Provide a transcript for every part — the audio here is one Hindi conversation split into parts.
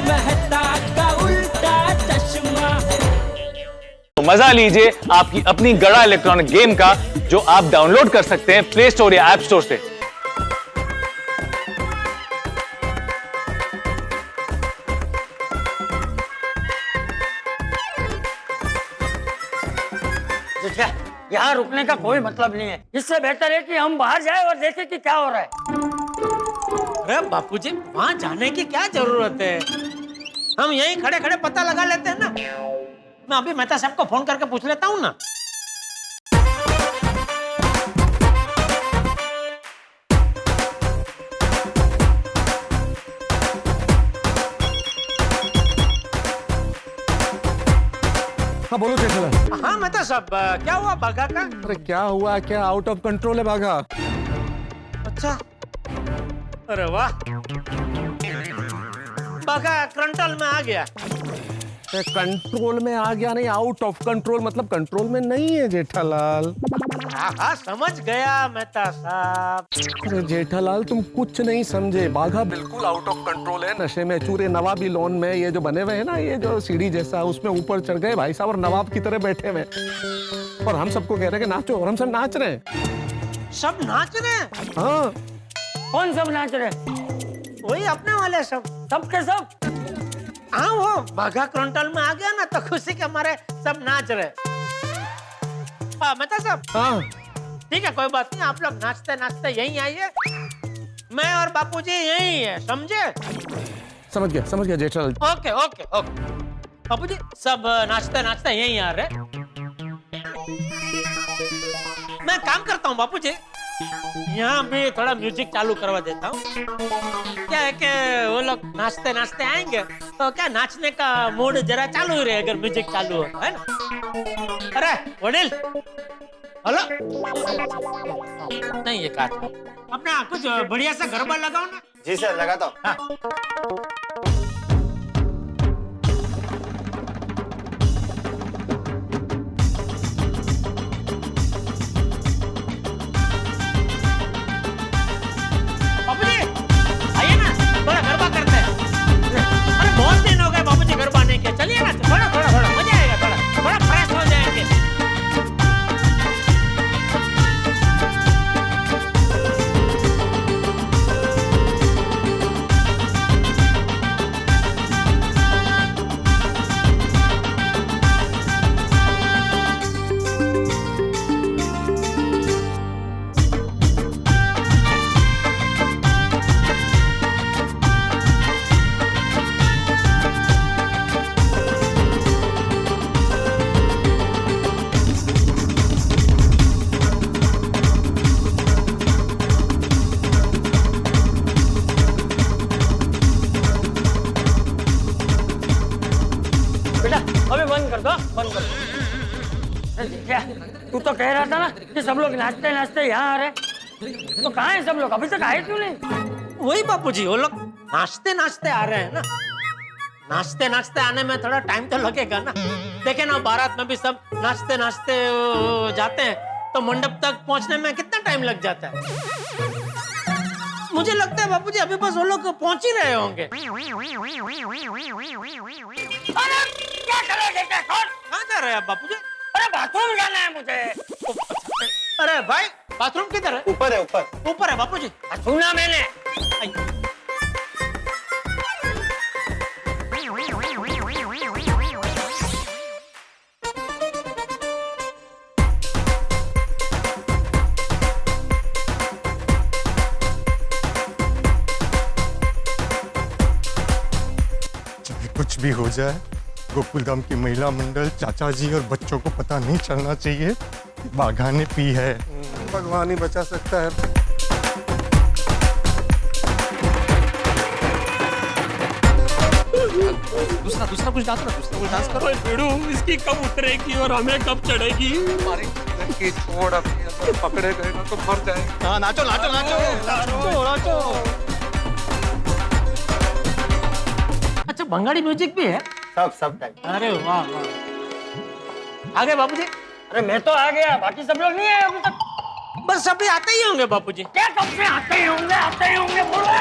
मेहता का उल्टा चश्मा। तो मजा लीजिए आपकी अपनी गड़ा इलेक्ट्रॉनिक गेम का, जो आप डाउनलोड कर सकते हैं प्ले स्टोर या ऐप स्टोर से। यहाँ रुकने का कोई मतलब नहीं है। इससे बेहतर है कि हम बाहर जाए और देखें कि क्या हो रहा है। अरे बापूजी, वहाँ जाने की क्या जरूरत है? हम यहीं खड़े खड़े पता लगा लेते हैं ना। मैं अभी मेहता साहब को फोन करके पूछ लेता हूँ ना। हाँ बोलो जेठालाल। हाँ मेहता साहब, क्या हुआ बाघा का? अरे क्या हुआ, क्या आउट ऑफ कंट्रोल है बाघा। अच्छा, अरे वाह, बाघा कंट्रोल में आ गया। कंट्रोल में आ गया नहीं, आउट ऑफ कंट्रोल मतलब कंट्रोल में नहीं है जेठालाल। हाँ समझ गया मेहता साहब। अरे जेठालाल तुम कुछ नहीं समझे, बाघा बिल्कुल आउट ऑफ कंट्रोल है, नशे में चूरे। नवाबी लॉन में ये जो बने हुए हैं ना, ये जो सीढ़ी जैसा, उसमें ऊपर चढ़ गए भाई साहब और नवाब की तरह बैठे हुए, और हम सबको कह रहे हैं कि नाचो, और हम सब नाच रहे हैं। सब नाच रहे हैं? हाँ। कौन सब नाच रहे? वही अपने वाले सब। सब के सब? हाँ, वो बाघा कंट्रोल में आ गया ना, तो खुशी के मारे सब नाच रहे। हाँ मेहता साहब। हाँ ठीक है, कोई बात नहीं, आप लोग नाचते नाचते यहीं आइए, मैं और बापूजी यहीं है, समझे? समझ गया जेठालाल। ओके ओके ओके बापूजी, सब नाचते नाचते यहीं आ रहे। मैं काम करता हूँ बापूजी, यहाँ भी थोड़ा म्यूजिक चालू करवा देता हूँ। क्या है कि वो लोग नाचते नाचते आएंगे तो क्या नाचने का मूड जरा चालू ही रहे अगर म्यूजिक चालू हो, है ना? अरे वडील, हेलो। नहीं, ये काट अपना कुछ बढ़िया सा गरबा लगाओ ना। जी सर, लगाता हूँ। हाँ। बाबूजी, आइए ना, थोड़ा गरबा करते हैं। अरे बहुत दिन हो गए बाबूजी गरबा नहीं किया, चलिए ना, थोड़ा मजा आएगा, थोड़ा फ्रेश हो जाएंगे। अभी बंद कर दो, बंद कर दो। क्या तू तो कह रहा था ना कि सब लोग नाचते नाचते यहाँ आ रहे, तो कहाँ है सब लोग? अभी तक आए क्यों नहीं? वही बापूजी, वो लोग नाचते नाचते आ रहे हैं ना। नाचते नाचते आने में थोड़ा टाइम तो लगेगा ना। देखे ना, बारात में भी सब नाचते नाचते जाते हैं, तो मंडप तक पहुंचने में कितना टाइम लग जाता है। मुझे लगता है बापूजी अभी बस वो लोग पहुंच ही रहे होंगे। अरे क्या करोगे? क्या कौन? कहाँ जा रहे हैं आप बापूजी? अरे बाथरूम जाना है मुझे। अरे भाई, बाथरूम किधर है? ऊपर है, ऊपर। ऊपर है बापूजी। सुना मैंने। कुछ भी हो जाए, गोकुलधाम की महिला मंडल, चाचा जी और बच्चों को पता नहीं चलना चाहिए कि बाघा ने पी है। भगवान ही बचा सकता है। दूसरा कुछ डांस करो। भिड़ू, इसकी कब उतरेगी और हमें कब चढ़ेगी? छोड़, अभी पकड़े गए ना तो मर जाएंगे। हाँ, नाचो नाचो नाचो नाचो। अच्छा, बंगाली म्यूजिक भी है? सब टाइप। अरे वाह वाह। आगे बापूजी। अरे मैं तो आ गया, बाकी सब लोग नहीं आए अभी तक। बस अभी आते ही होंगे बापूजी। क्या कब से आते ही होंगे बोलो।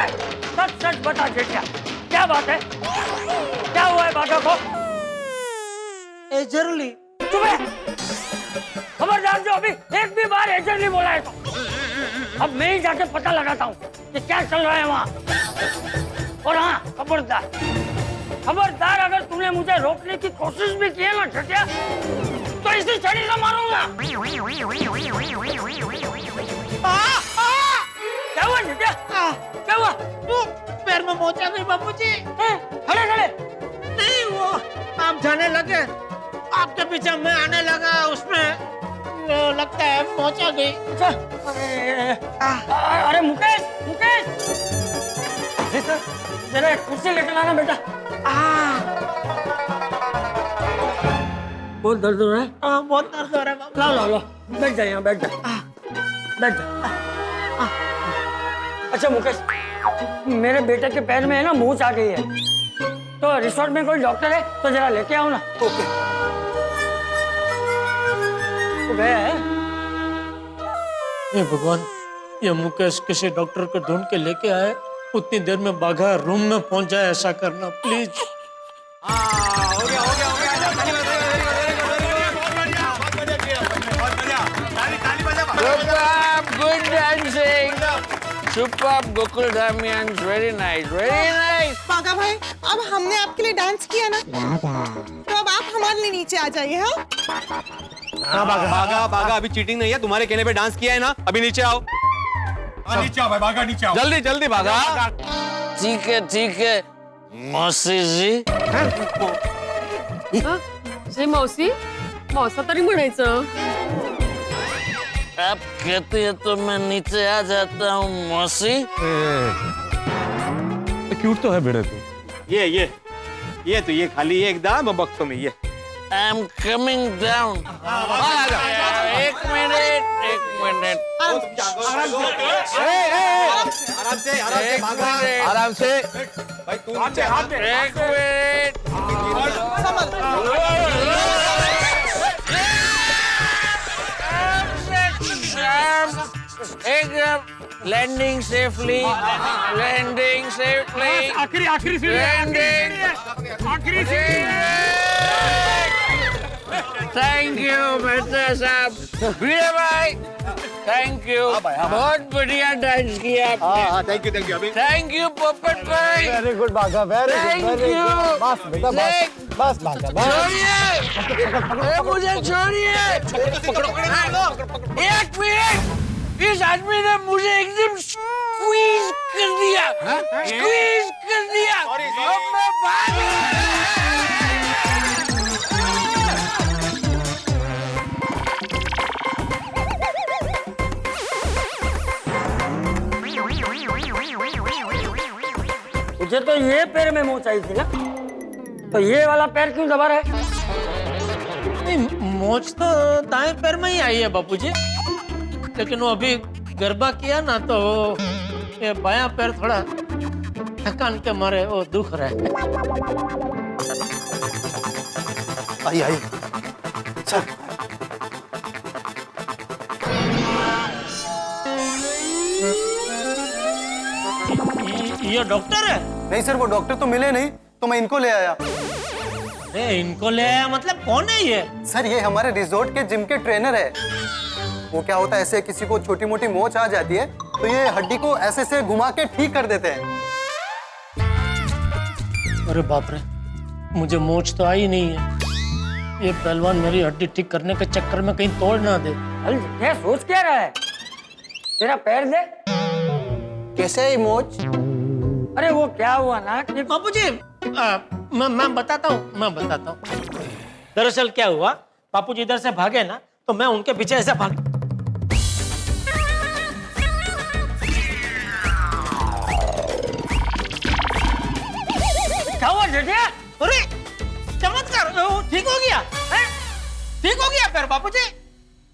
सच सच बता बेटा, क्या बात है? क्या हुआ है बाघा को? एजरली चुप है। खबरदार जो अभी एक भी बार एजरली बोला है तो अब मैं ही जाके पता लगाता हूँ कि क्या चल रहा है वहाँ। और हाँ, खबरदार खबरदार, अगर तूने मुझे रोकने की कोशिश भी की है ना छठिया, तो इसी छड़ी से मारूंगा। क्या हुआ छठिया? क्या हुआ? पैर में मोच आ गई बापूजी। खड़े खड़े। नहीं, वो आप जाने लगे, आपके पीछे मैं आने लगा, उसमें लगता है मोच आ गई। अच्छा, अरे मुकेश, मुकेश जी सर, जरा एक कुर्सी लेकर आना बेटा। बहुत दर्द हो रहा है? बहुत दर्द हो रहा है बाबू। लाओ लाओ लाओ, बैठ जाए यहाँ, बैठ जा, बैठ जा। अच्छा मुकेश, मेरे बेटे के पैर में है ना मूंछ आ गई है, तो रिसोर्ट में कोई डॉक्टर है तो जरा लेके आओ ना। ओके, तो गया है? हे भगवान, ये मुकेश किसी डॉक्टर को ढूंढ के लेके आए, उतनी देर में बाघा रूम में पहुंच जाए, ऐसा करना please. Good dancing. Superb, Gokul Damians. Very nice, very nice. बाघा भाई, अब हमने आपके लिए डांस किया ना, तो अब आप हमारे लिए नीचे आ जाइए। हाँ, बागा बागा अभी चीटिंग नहीं है, तुम्हारे कहने पे डांस किया है ना, अभी नीचे आओ। नीचे आओ भाई, बागा नीचे आओ। जल्दी जल्दी भागा। ठीक है मौसी जी. जे मौसी मौसा तरी म्हणायचं. आप कहती है तो मैं नीचे आ जाता हूँ मौसी. क्यूट तो है बेटे तू. ये तो ये खाली ये एकदम बख्तों में ये. I am coming down. एक मिनट. आराम से. एक मिनट. एकदम लैंडिंग सेफली. आखिरी सीढ़ी थैंक यू मिस्टर साहब. वीरे भाई थैंक यू. बहुत बढ़िया डांस किया आपने. Thank you. थैंक यू पोपट भाई. वेरी गुड बागा, वेरी थैंक यू. बस बेटा बस बागा बस. छोड़िए मुझे छोड़िए. एक मिनट. इस आदमी ने मुझे एकदम स्क्वीज कर दिया. स्क्वीज कर दिया. अब मैं भाग. मुझे तो ये पैर में मोच आई थी ना, तो ये वाला पैर क्यों दबा रहा है? नहीं, मोच तो दाएं पैर में ही आई है बापूजी, लेकिन वो अभी गरबा किया ना, तो ये बायां पैर थोड़ा थकान के मारे वो दुख रहा है. आई चल. ये डॉक्टर है? नहीं सर, वो डॉक्टर तो मिले नहीं, तो मैं इनको ले आया. अरे इनको ले आया मतलब कौन है ये? सर ये हमारे रिजॉर्ट के जिम के ट्रेनर है. वो क्या होता है, ऐसे किसी को छोटी मोटी मोच आ जाती है तो ये हड्डी को ऐसे से घुमा के ठीक कर देते हैं. अरे बाप रे, मुझे मोच तो आई नहीं है. ये पहलवान मेरी हड्डी ठीक करने के चक्कर में कहीं तोड़ ना दे. अरे क्या सोच क्या रहा है? तेरा पैर दे. कैसे है मोच? अरे वो क्या हुआ ना कि बापूजी, मैं बताता हूँ. दरअसल क्या हुआ, बापूजी इधर से भागे ना, तो मैं उनके पीछे ऐसे भाग. क्या हुआ जेठिया? अरे चमत्कार, वो ठीक हो गया है? ठीक हो गया पैर बापूजी.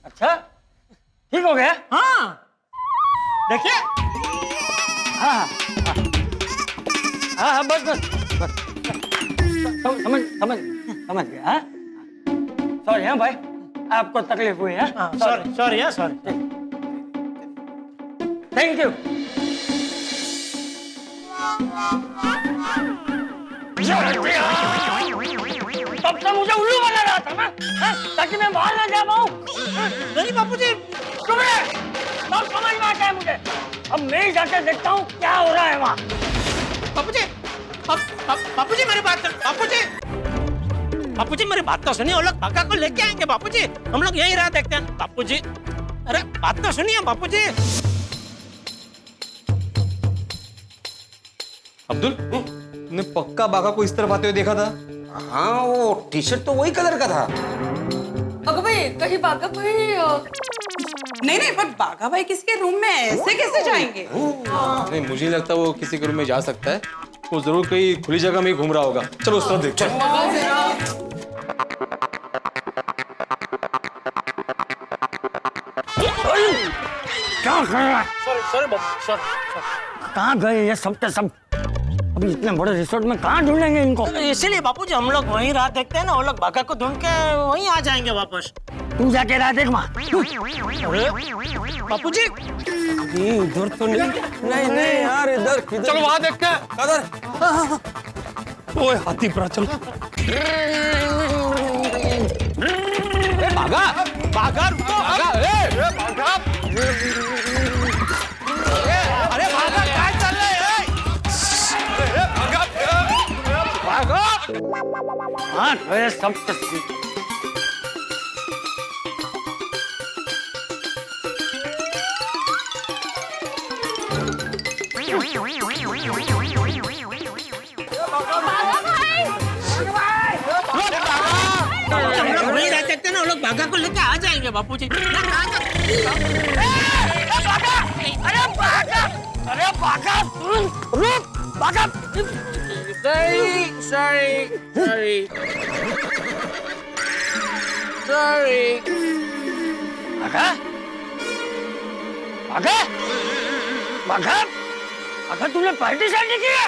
अच्छा, ठीक हो गया? हाँ देखिए. हाँ हाँ, बस समझ गया. हाँ सॉरी. हाँ भाई, आपको तकलीफ हुई है? सॉरी. Thank you. तो मुझे उल्लू बना रहा था ना, ताकि मैं बाहर ना जा पाऊं। नहीं बापूजी, चुप रहे, सब समझ में आता है मुझे। अब मैं ही जाके देखता हूँ क्या हो रहा है वहाँ। बापूजी, बापूजी मेरी बात बापूजी मेरी बात तो सुनिए। वो लोग भागा को लेके आएंगे बापूजी, हम लोग यही राह देखते हैं बापूजी। अरे बात तो सुनिए बापूजी। अब्दुल, तुमने पक्का बाघा को इस तरफ आते हुए देखा था? हाँ, वो टी शर्ट तो वही कलर का था। अगं भाई, कहीं बाघा भाई नहीं, पर बाघा भाई किसी के रूम में ऐसे कैसे जाएंगे? नहीं, मुझे नहीं लगता वो किसी के रूम में जा सकता है। वो जरूर कहीं खुली जगह में ही घूम रहा होगा। चलो उस तरफ देखते हैं। क्या कर रहा है? सॉरी, कहाँ गए ये सब के सब? अभी इतने बड़े रिसोर्ट में कहाँ ढूंढेंगे इनको? इसीलिए बापूजी हम लोग वहीं राह देखते हैं ना, वो लोग भागा को ढूंढ के वहीं आ जाएंगे वापस। तू जाके राह देख वहाँ। बापूजी इधर तो नहीं यार, इधर चलो वहां देखते हैं। ओए हाथी पर चलो। बाघा, बाघा रुको, बाघा, बाघा। अरे बाघा क्या चल रहा है? बाघा, हाँ गए सब के सब। हम लोग वहीं रह सकते हैं ना, वो लोग भागा को लेके आ जाएंगे बापूजी। अरे बाघा सुन, रुक बाघा। सॉरी। बाघा, बाघा, बाघा, बाघा तूने पार्टी शादी की है?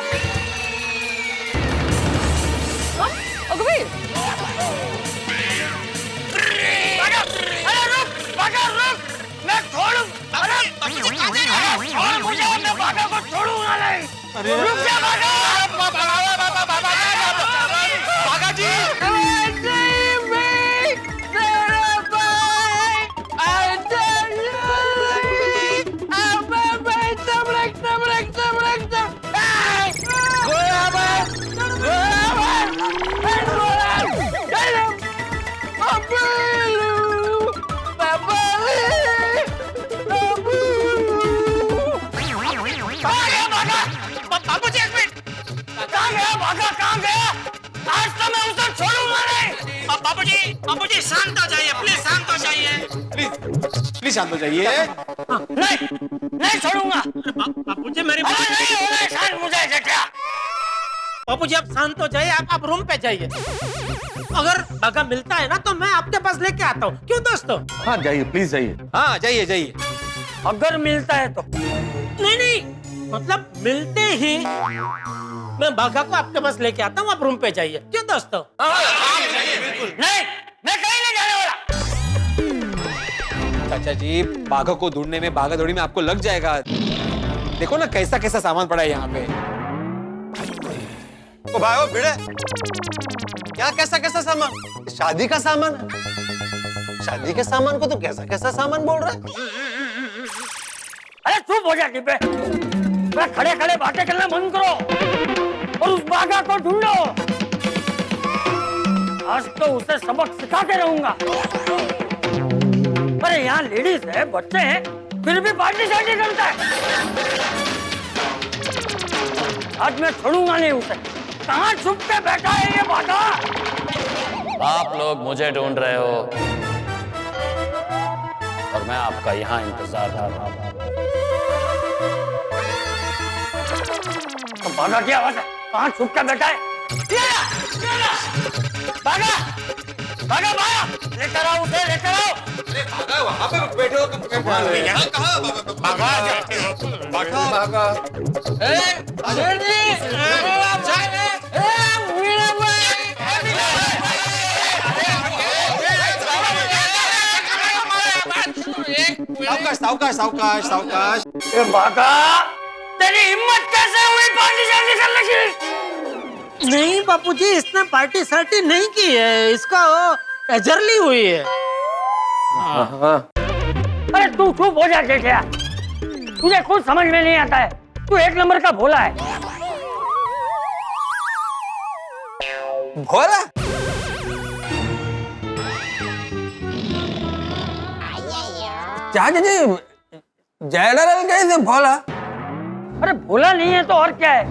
अगं भाई, अरे रुक बाघा, रुक, मैं छोड़ू। अरे छोड़ मुझे, मैं बाघा को छोड़ूंगा नहीं। रुक जा बाघा। बाघा जी, बापूजी शांत हो जाइए, प्लीज शांत हो जाइए। प्लीज शांत हो जाइए। नहीं छोड़ूंगा। बापूजी मेरी अरे नहीं हो रहा है शांत मुझे क्या? बापूजी आप शांत हो जाइए, आप रूम पे जाइए। अगर बाघा मिलता है ना तो मैं आपके पास लेके आता हूँ, क्यों दोस्तों? हाँ जाइए, प्लीज जाइए। हाँ जाइए जाइए। अगर मिलता है तो? नहीं, मतलब मिलते ही मैं बाघा को आपके पास लेके आता हूँ, आप रूम पे जाइए, क्यों दोस्तों? नहीं, मैं कहीं नहीं जाने वाला। चाचा जी, बाघा को ढूंढने में, भागा दौड़ी में आपको लग जाएगा। देखो ना कैसा कैसा सामान पड़ा है यहाँ पे। ओ भाई, ओ भिड़े, क्या कैसा कैसा सामान? शादी का सामान है। शादी के सामान को तो कैसा कैसा सामान बोल रहा है? अरे चुप हो जा डिब्बे। मैं खड़े खड़े बातें करना बंद करो और उस बाघा को ढूंढो। आज तो उसे सबक सिखाते रहूंगा। अरे यहाँ लेडीज है, बच्चे हैं, फिर भी पार्टी शार्टी करता है। आज मैं छोड़ूंगा नहीं उसे। कहाँ छुप के बैठा है ये बाघा? आप लोग मुझे ढूंढ रहे हो और मैं आपका यहाँ इंतजार कर रहा हूँ। तो बाघा की आवाज है, कहाँ छुप के बैठा है? बाघा, बाघा, बाघा, लेकर आओ उसे, लेकर आओ। अरे बाघा वहाँ पे बैठे हो तुम? यहाँ कहाँ बाघा? बाघा, बाघा। सावकाश, सावकाश, सावकाश, सावकाश। बाघा, तेरी हिम्मत कैसे हुई पार्टी शादी करने की? नहीं बापूजी, इसने पार्टी सार्टी नहीं की है, इसका वो एजरली हुई है। अरे तू चुप हो जा जेठिया, तुझे कुछ समझ में नहीं आता है, तू एक नंबर का भोला है। भोला? चाचा जी, जनरल कैसे भोला? अरे भोला नहीं है तो और क्या है?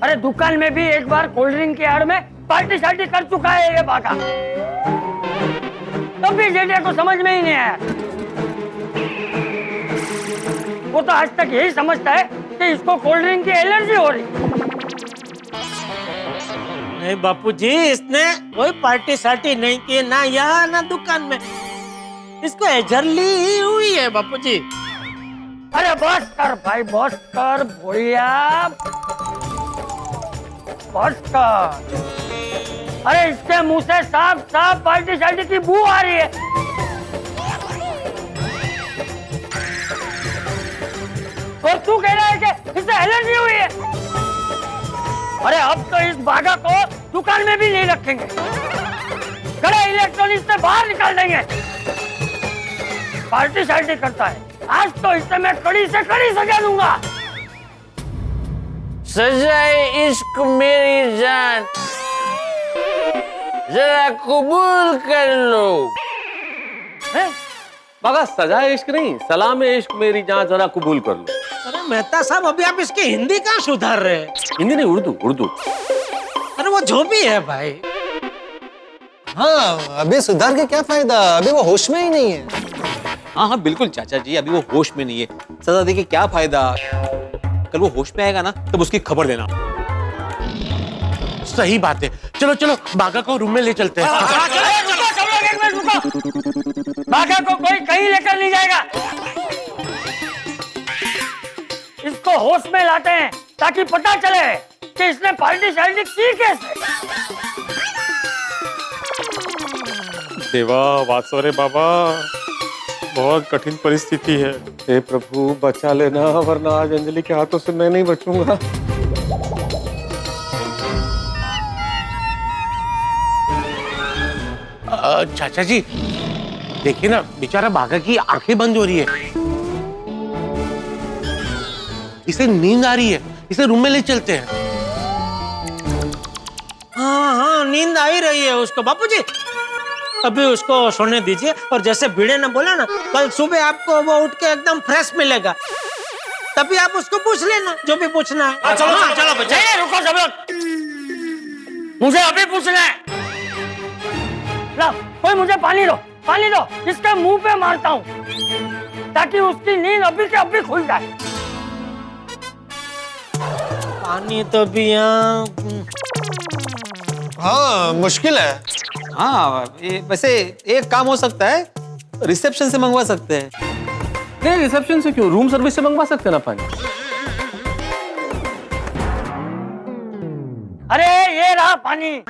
अरे दुकान में भी एक बार कोल्ड ड्रिंक की आड़ में पार्टी शार्टी कर चुका है ये बाका, तब भी जेठिया को समझ में ही नहीं आया। वो तो आज तक यही समझता है कि इसको कोल्ड ड्रिंक की एलर्जी हो रही। नहीं बापूजी, इसने कोई पार्टी सार्टी नहीं की, ना यहाँ ना दुकान में, इसको एजरली ही हुई है बापूजी। अरे बस कर भाई, बस कर भोलिया, बस कर। अरे इसके मुंह से साफ साफ पार्टी शार्टी की बू आ रही है। और तू कह रहा है कि इससे एलर्जी हुई है? अरे अब तो इस बागा को दुकान में भी नहीं रखेंगे, गड़ा इलेक्ट्रॉनिक्स से बाहर निकाल देंगे। पार्टी शार्टी करता है, आज तो इससे मैं कड़ी से कड़ी सजा दूंगा। सजाए इश्क मेरी जान, जरा कबूल कर लो। बागा सजाए इश्क नहीं, सलाम इश्क मेरी जान, जरा कबूल कर लो। अरे मेहता साहब, अभी आप इसकी हिंदी कहाँ सुधार रहे हैं? हिंदी नहीं, उर्दू उर्दू। अरे वो जो भी है भाई। हाँ, अभी सुधार के क्या फायदा, अभी वो होश में ही नहीं है। हाँ हाँ बिल्कुल चाचा जी, अभी वो होश में नहीं है, सजा दे के क्या फायदा, कल वो होश में आएगा ना तब उसकी खबर देना। सही बात है, चलो चलो बागा को रूम में ले चलते हैं। बागा को कोई कहीं लेकर नहीं जाएगा, इसको होश में लाते हैं ताकि पता चले कि इसने पार्टी शार्टी की कैसे। देवा वासोरे बाबा, बहुत कठिन परिस्थिति है। हे प्रभु बचा लेना, वरना आज अंजलि के हाथों से मैं नहीं बचूंगा। चाचा जी देखिए ना, बेचारा बागा की आंखें बंद हो रही है, इसे नींद आ रही है, इसे रूम में ले चलते हैं। हाँ हाँ, नींद आ ही रही है उसको बापूजी, अभी उसको सोने दीजिए। और जैसे भिड़े ने बोला ना, कल सुबह आपको वो उठ के एकदम फ्रेश मिलेगा, तभी आप उसको पूछ लेना जो भी पूछना है। चलो चलो चलो बच्चे, रुको सब लोग, मुझे अभी पूछना है। ला, कोई मुझे पानी दो, पानी दो, इसके मुंह पे मारता हूँ ताकि उसकी नींद अभी के अभी खुल जाए। पानी तो भी यहाँ। हाँ मुश्किल है। हाँ वैसे एक काम हो सकता है, रिसेप्शन से मंगवा सकते हैं। नहीं, रिसेप्शन से क्यों, रूम सर्विस से मंगवा सकते हैं ना पानी। अरे ये रहा पानी।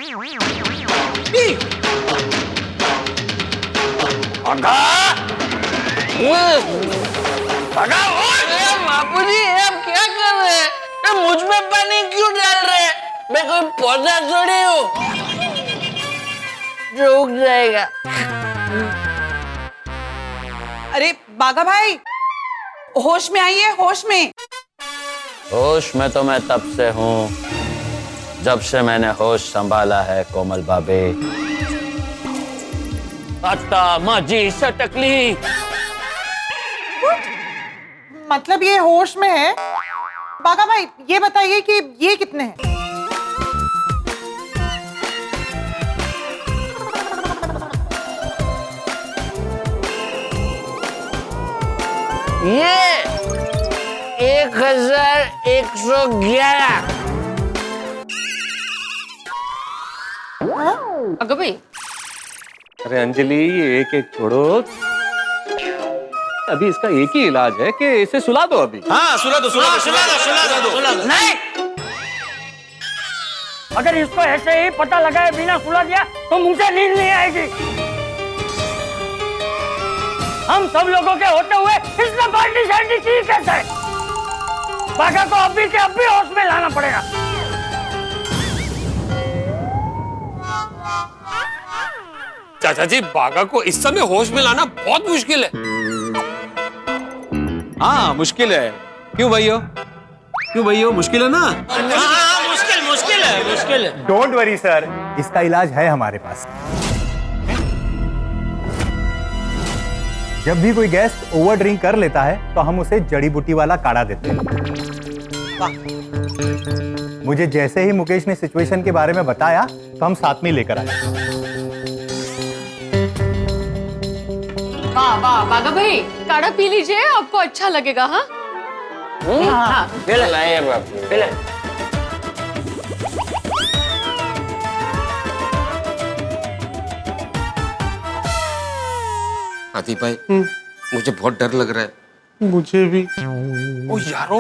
बापूजी आप क्या कर रहे हैं? मुझ में पानी क्यों डाल रहे हैं? मैं कोई पौधा थोड़ी हूँ जो उग जाएगा। अरे बागा भाई, होश में आइए, होश में। होश में तो मैं तब से हूँ जब से मैंने होश संभाला है कोमल बाबे। अत्ता माजी सटकली। मतलब ये होश में है? बागा भाई ये बताइए कि ये कितने हैं? ये 1111। अगं बाई, अरे अंजलि, ये एक एक छोड़ो, अभी इसका एक ही इलाज है कि इसे सुला दो अभी। हाँ सुला दो, सुला दो, सुला दो, सुला दो। नहीं, अगर इसको ऐसे ही पता लगाए बिना सुला दिया तो मुझे नींद नहीं आएगी। हम सब लोगों के होते हुए इसने पार्टी शार्टी की कैसे? बागा को अभी के अभी होश में लाना पड़ेगा। चाचा जी, बाघा को इस समय होश में लाना बहुत मुश्किल है। हाँ मुश्किल है। क्यों भाइयों? क्यों भाइयों, मुश्किल है ना? हाँ, मुश्किल है। डोंट वरी सर, इसका इलाज है हमारे पास। जब भी कोई गेस्ट ओवर ड्रिंक कर लेता है तो हम उसे जड़ी बूटी वाला काढ़ा देते हैं। मुझे जैसे ही मुकेश ने सिचुएशन के बारे में बताया तो हम साथ में लेकर आए। वाह वाह बाघा भाई, काढ़ा पी लीजिए, आपको अच्छा लगेगा। हाँ हाँ, लाइए बापू। आदि भाई, मुझे बहुत डर लग रहा है। मुझे भी। ओ यारो,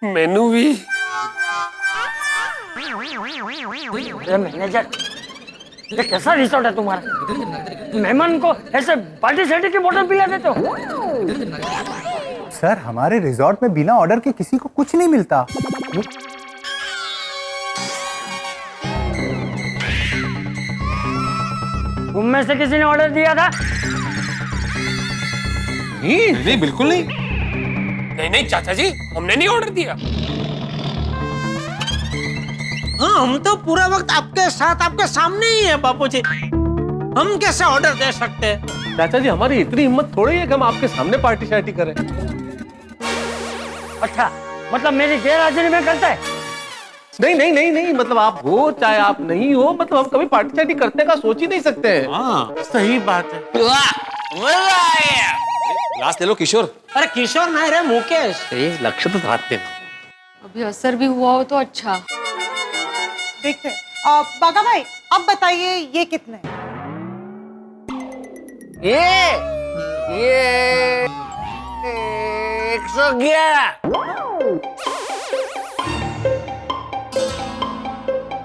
मैनू भी। मैनेजर, ये कैसा रिसोर्ट है तुम्हारा? मेहमान को ऐसे पार्टी सेटी की बोतल पिला देते हो? सर, हमारे रिजॉर्ट में बिना ऑर्डर के किसी को कुछ नहीं मिलता। तुम में से किसी ने ऑर्डर दिया था? नहीं बिल्कुल नहीं। नहीं चाचा जी, हमने नहीं ऑर्डर दिया। हाँ, हम तो पूरा वक्त आपके साथ, आपके सामने ही है बापूजी। हम कैसे ऑर्डर दे सकते हैं? चाचा जी, हमारी इतनी हिम्मत थोड़ी है कि हम आपके सामने पार्टी शार्टी करें। अच्छा, मतलब मेरी गैरहाजिरी में करता है? नहीं, मतलब आप हो चाहे आप नहीं हो, मतलब हम कभी पार्टी शार्टी करने का सोच ही नहीं सकते हैं। हाँ, सही बात है। मजा आया। ग्लास ले लो किशोर। अरे किशोर नहीं रे, मुकेश। लक्ष्य तो धारते ना। अभी असर भी हुआ हो तो अच्छा। देखते हैं। बाघा भाई, अब बताइए ये कितने? ये 111।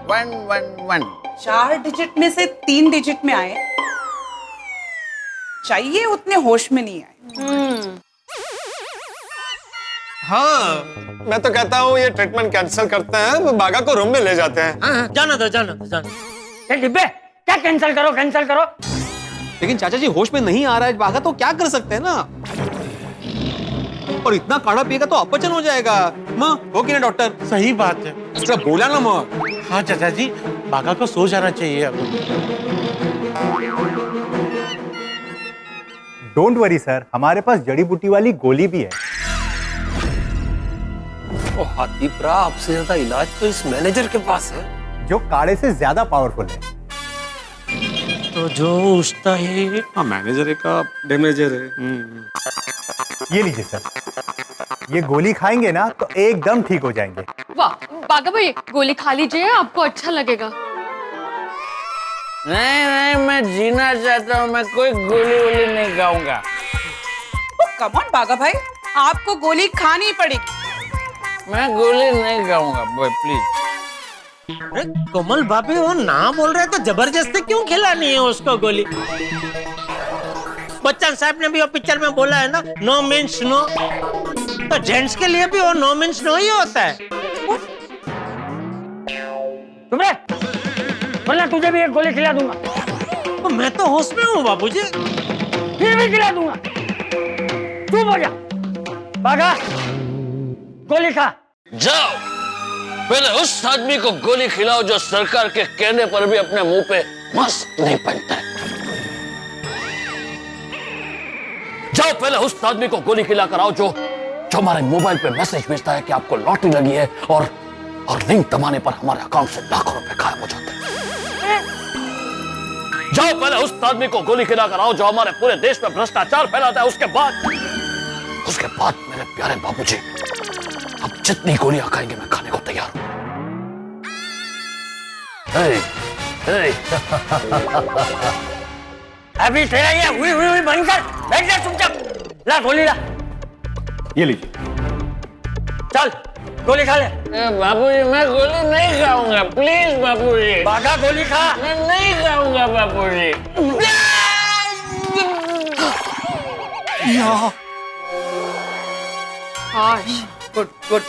111। 4 डिजिट में से 3 डिजिट में आए, चाहिए उतने होश में नहीं आए। हाँ, मैं तो कहता हूँ ये ट्रीटमेंट कैंसिल करते हैं, बाघा को रूम में ले जाते हैं। जाना दो। ये डिब्बे, क्या कैंसिल करो? लेकिन चाचा जी होश में नहीं आ रहा है बाघा, तो क्या कर सकते हैं ना। और इतना काढ़ा पिएगा तो अपचन हो जाएगा। माँ, हो कि ना डॉक्टर? सही बात है। उसका बोला ना माँ। हाँ चाचा जी, बाघा को सो जाना चाहिए अब। डोंट वरी सर, हमारे पास जड़ी बूटी वाली गोली भी है। ओ हाथीपुरा, आपसे ज्यादा इलाज तो इस मैनेजर के पास है, जो काढ़े से ज्यादा पावरफुल है। तो जो उठता है। हाँ, मैनेजर का डैमेजर है। ये लीजिए सर, ये गोली खाएंगे ना तो एकदम ठीक हो जाएंगे। वाह बाघा भाई, गोली खा लीजिए, आपको अच्छा लगेगा। नहीं, मैं जीना चाहता हूँ, मैं कोई गोली वोली नहीं खाऊंगा। कम ऑन बाघा भाई, आपको गोली खानी पड़ेगी। मैं गोली नहीं खाऊंगा भाई, प्लीज। अरे कोमल भाभी, वो ना बोल रहे तो जबरदस्ती क्यों खिलानी है उसको गोली? बच्चन साहब ने भी वो पिक्चर में बोला है ना, नो मीन्स नो। तो जेंट्स के लिए भी वो नो मीन्स नो ही होता है। तुमने, वरना तुझे भी एक गोली खिला दूंगा। तो मैं तो होश में हूँ बाबूजी। फिर भी खिला दूंगा। चुप हो जा। बाघा, गोली खा। जाओ, पहले उस आदमी को गोली खिलाओ जो सरकार के कहने पर भी अपने मुंह पे मास्क नहीं पहनता है। जाओ, पहले उस आदमी को गोली खिला कर आओ जो हमारे मोबाइल पे मैसेज भेजता है कि आपको लॉटरी लगी है और लिंक दबाने पर हमारे अकाउंट से लाखों रुपए गायब हो जाते हैं। जाओ, पहले उस आदमी को गोली खिला कर आओ जो हमारे पूरे देश में भ्रष्टाचार फैलाता है। उसके बाद मेरे प्यारे बाबूजी, अब जितनी गोलियां खाएंगे मैं खाने को तैयार हूं। अभी तेरा ये हुई बंद कर, बैठ जा चुपचाप। ला गोली ला। ये लीजिए। चल, गोली खा ले। बाबूजी, मैं गोली नहीं खाऊंगा, प्लीज बाबूजी। बाघा, गोली खा। मैं नहीं खाऊंगा बाबूजी। गुड।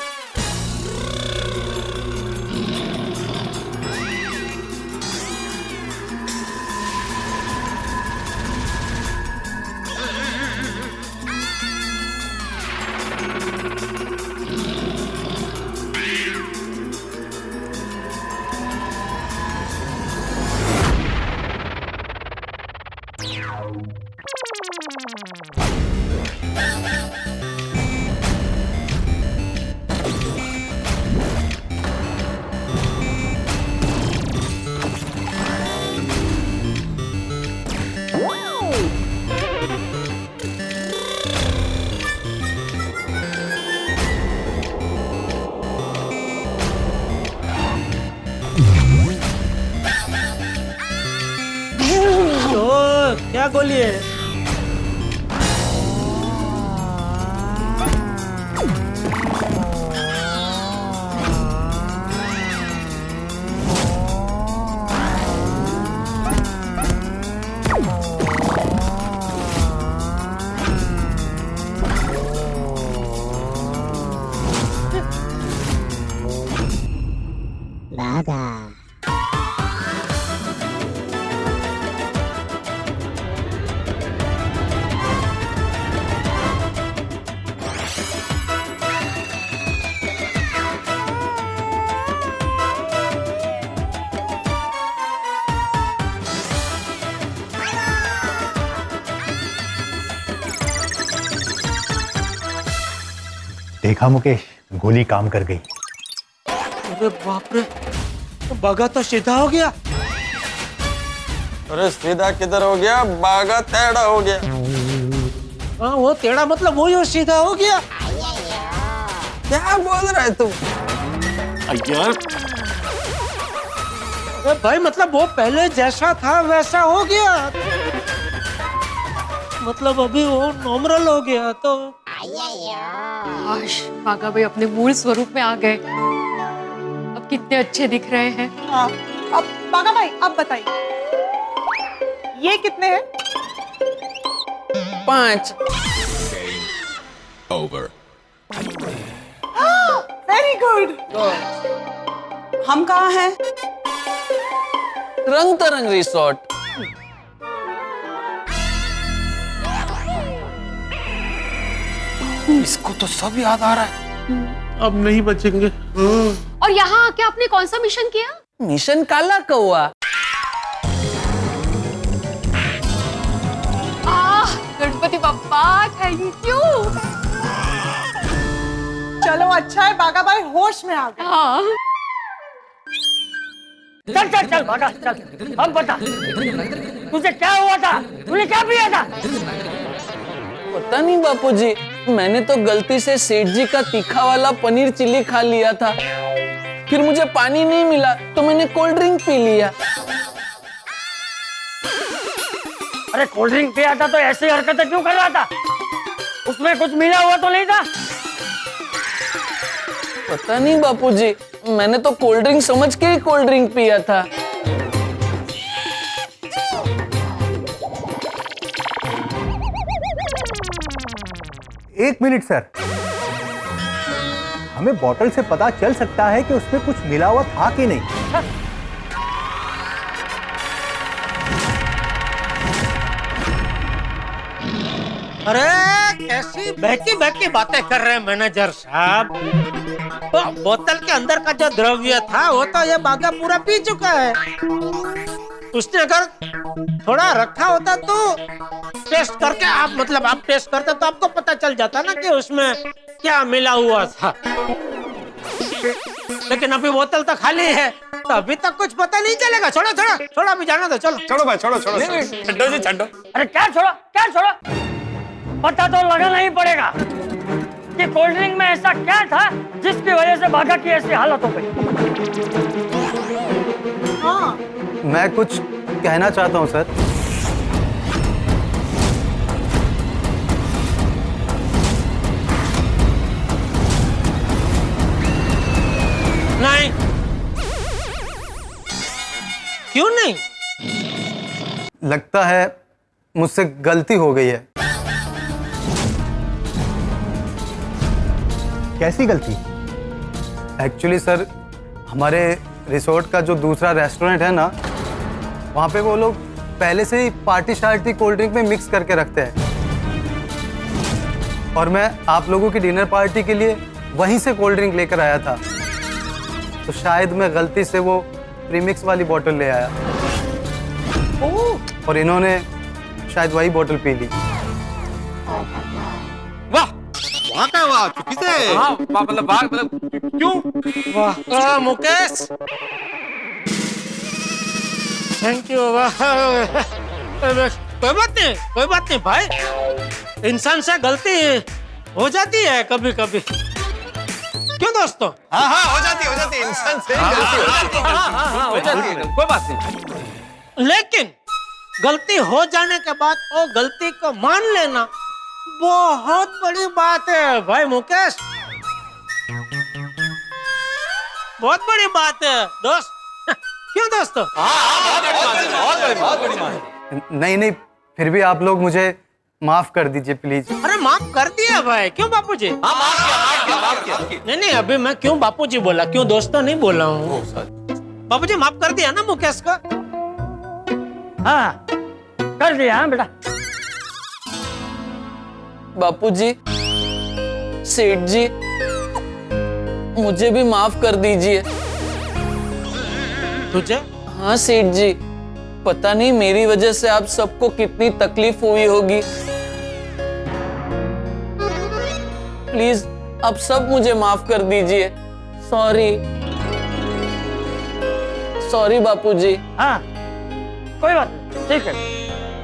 क्या गोली है? देखा मुकेश, गोली काम कर गई। अरे बाप रे, तो बागा तो सीधा हो गया। अरे सीधा किधर हो गया, बागा टेढ़ा हो गया। हाँ वो टेढ़ा मतलब वही और सीधा हो गया। क्या बोल रहा है तू? यार भाई मतलब वो पहले जैसा था वैसा हो गया, मतलब अभी वो नॉर्मल हो गया। तो काश बागा भाई अपने मूल स्वरूप में आ गए। अब कितने अच्छे दिख रहे हैं। अब बागा भाई अब बताइए ये कितने हैं? 5। Very good. हम कहाँ हैं? रंग तरंग रिसोर्ट। इसको तो सब याद आ रहा है। अब नहीं बचेंगे। और यहाँ आके आपने कौन सा मिशन किया? मिशन काला कौआ। Ganpati Bappa thank you. चलो अच्छा है बागा भाई होश में आ गए। हाँ। चल चल चल बागा चल, अब बता तुझे क्या हुआ था, तूने क्या पिया था? पता नहीं बापूजी, मैंने तो गलती से सेठ जी का तीखा वाला पनीर चिल्ली खा लिया था। फिर मुझे पानी नहीं मिला तो मैंने कोल्ड ड्रिंक पी लिया। अरे कोल्ड ड्रिंक पिया था तो ऐसी हरकतें क्यों कर रहा था? उसमें कुछ मिला हुआ तो नहीं था? पता नहीं बापूजी, मैंने तो कोल्ड ड्रिंक समझ के ही कोल्ड ड्रिंक पिया था। एक मिनट सर, हमें बोतल से पता चल सकता है कि उसमें कुछ मिला हुआ था कि नहीं। अरे कैसी बहकी बहकी बातें कर रहे हैं मैनेजर साहब। तो बोतल के अंदर का जो द्रव्य था वो तो ये बागा पूरा पी चुका है। उसने अगर थोड़ा रखा होता तो टेस्ट करके आप टेस्ट करते तो आपको पता चल जाता ना कि उसमें क्या मिला हुआ था। लेकिन अभी बोतल तो खाली है तो अभी तक कुछ पता नहीं चलेगा। छोड़ो छोड़ो छोड़ो, अभी जाना दो। चलो छोड़ो भाई, छोड़ो छोड़ो छड्डो जी छड्डो। अरे क्या छोड़ो क्या छोड़ो, पता तो लगाना ही पड़ेगा कि कोल्ड ड्रिंक में ऐसा क्या था जिसकी वजह से बागा की ऐसी हालत हो गई। हाँ मैं कुछ कहना चाहता हूँ सर। नहीं, क्यों नहीं? लगता है मुझसे गलती हो गई है। कैसी गलती? एक्चुअली सर, हमारे रिसोर्ट का जो दूसरा रेस्टोरेंट है ना, वहाँ पे वो लोग पहले से ही पार्टी शार्टी कोल्ड ड्रिंक में मिक्स करके रखते हैं। और मैं आप लोगों की डिनर पार्टी के लिए वहीं से कोल्ड ड्रिंक लेकर आया था, तो शायद मैं गलती से वो प्रीमिक्स वाली बोतल ले आया और इन्होंने शायद वही बोतल पी ली। वाह, वहाँ का वाह, चुकी से। हाँ, मतलब क्यों? वाह मुकेश, थैंक यू। वाह, कोई बात नहीं भाई, इंसान से गलती हो जाती है कभी कभी, क्यों दोस्तों? हाँ हो जाती है, इंसान से गलती हो जाती है। कोई बात नहीं। लेकिन गलती हो जाने के बाद वो गलती को मान लेना बहुत बड़ी बात है भाई मुकेश, बहुत बड़ी बात है दोस्त। क्यों दोस्तों? नहीं नहीं, फिर भी आप लोग मुझे माफ कर दीजिए प्लीज। अरे माफ कर दिया भाई, क्यों बापूजी? नहीं, अभी मैं क्यों बापूजी बोला, क्यों दोस्तों नहीं बोला हूँ। बापूजी माफ कर दिया ना मुकेश को? हाँ कर दिया। हाँ बेटा। बापूजी, सेठ जी, मुझे भी माफ कर दीजिए। तुझे? हाँ सेठ जी, पता नहीं मेरी वजह से आप सबको कितनी तकलीफ हुई होगी। प्लीज आप सब मुझे माफ कर दीजिए। सॉरी सॉरी बापूजी। हाँ कोई बात नहीं,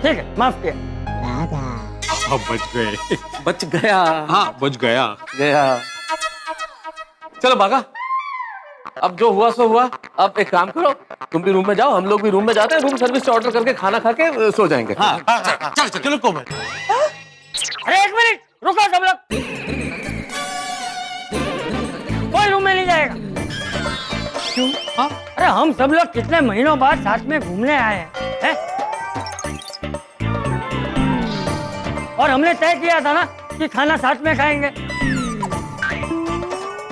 ठीक है, माफ किया। अब बच गए। बच गया। हाँ बच गया। चलो भागा, अब जो हुआ सो हुआ। अब एक काम करो, तुम भी रूम में जाओ, हम लोग भी रूम में जाते हैं, रूम सर्विस से ऑर्डर करके खाना खा के सो जाएंगे। चलो कोमल। अरे एक मिनट रुको सब लोग, कोई रूम में नहीं जाएगा। क्यों? अरे हम सब लोग कितने महीनों बाद साथ में घूमने आए हैं, और हमने तय किया था ना कि खाना साथ में खाएंगे,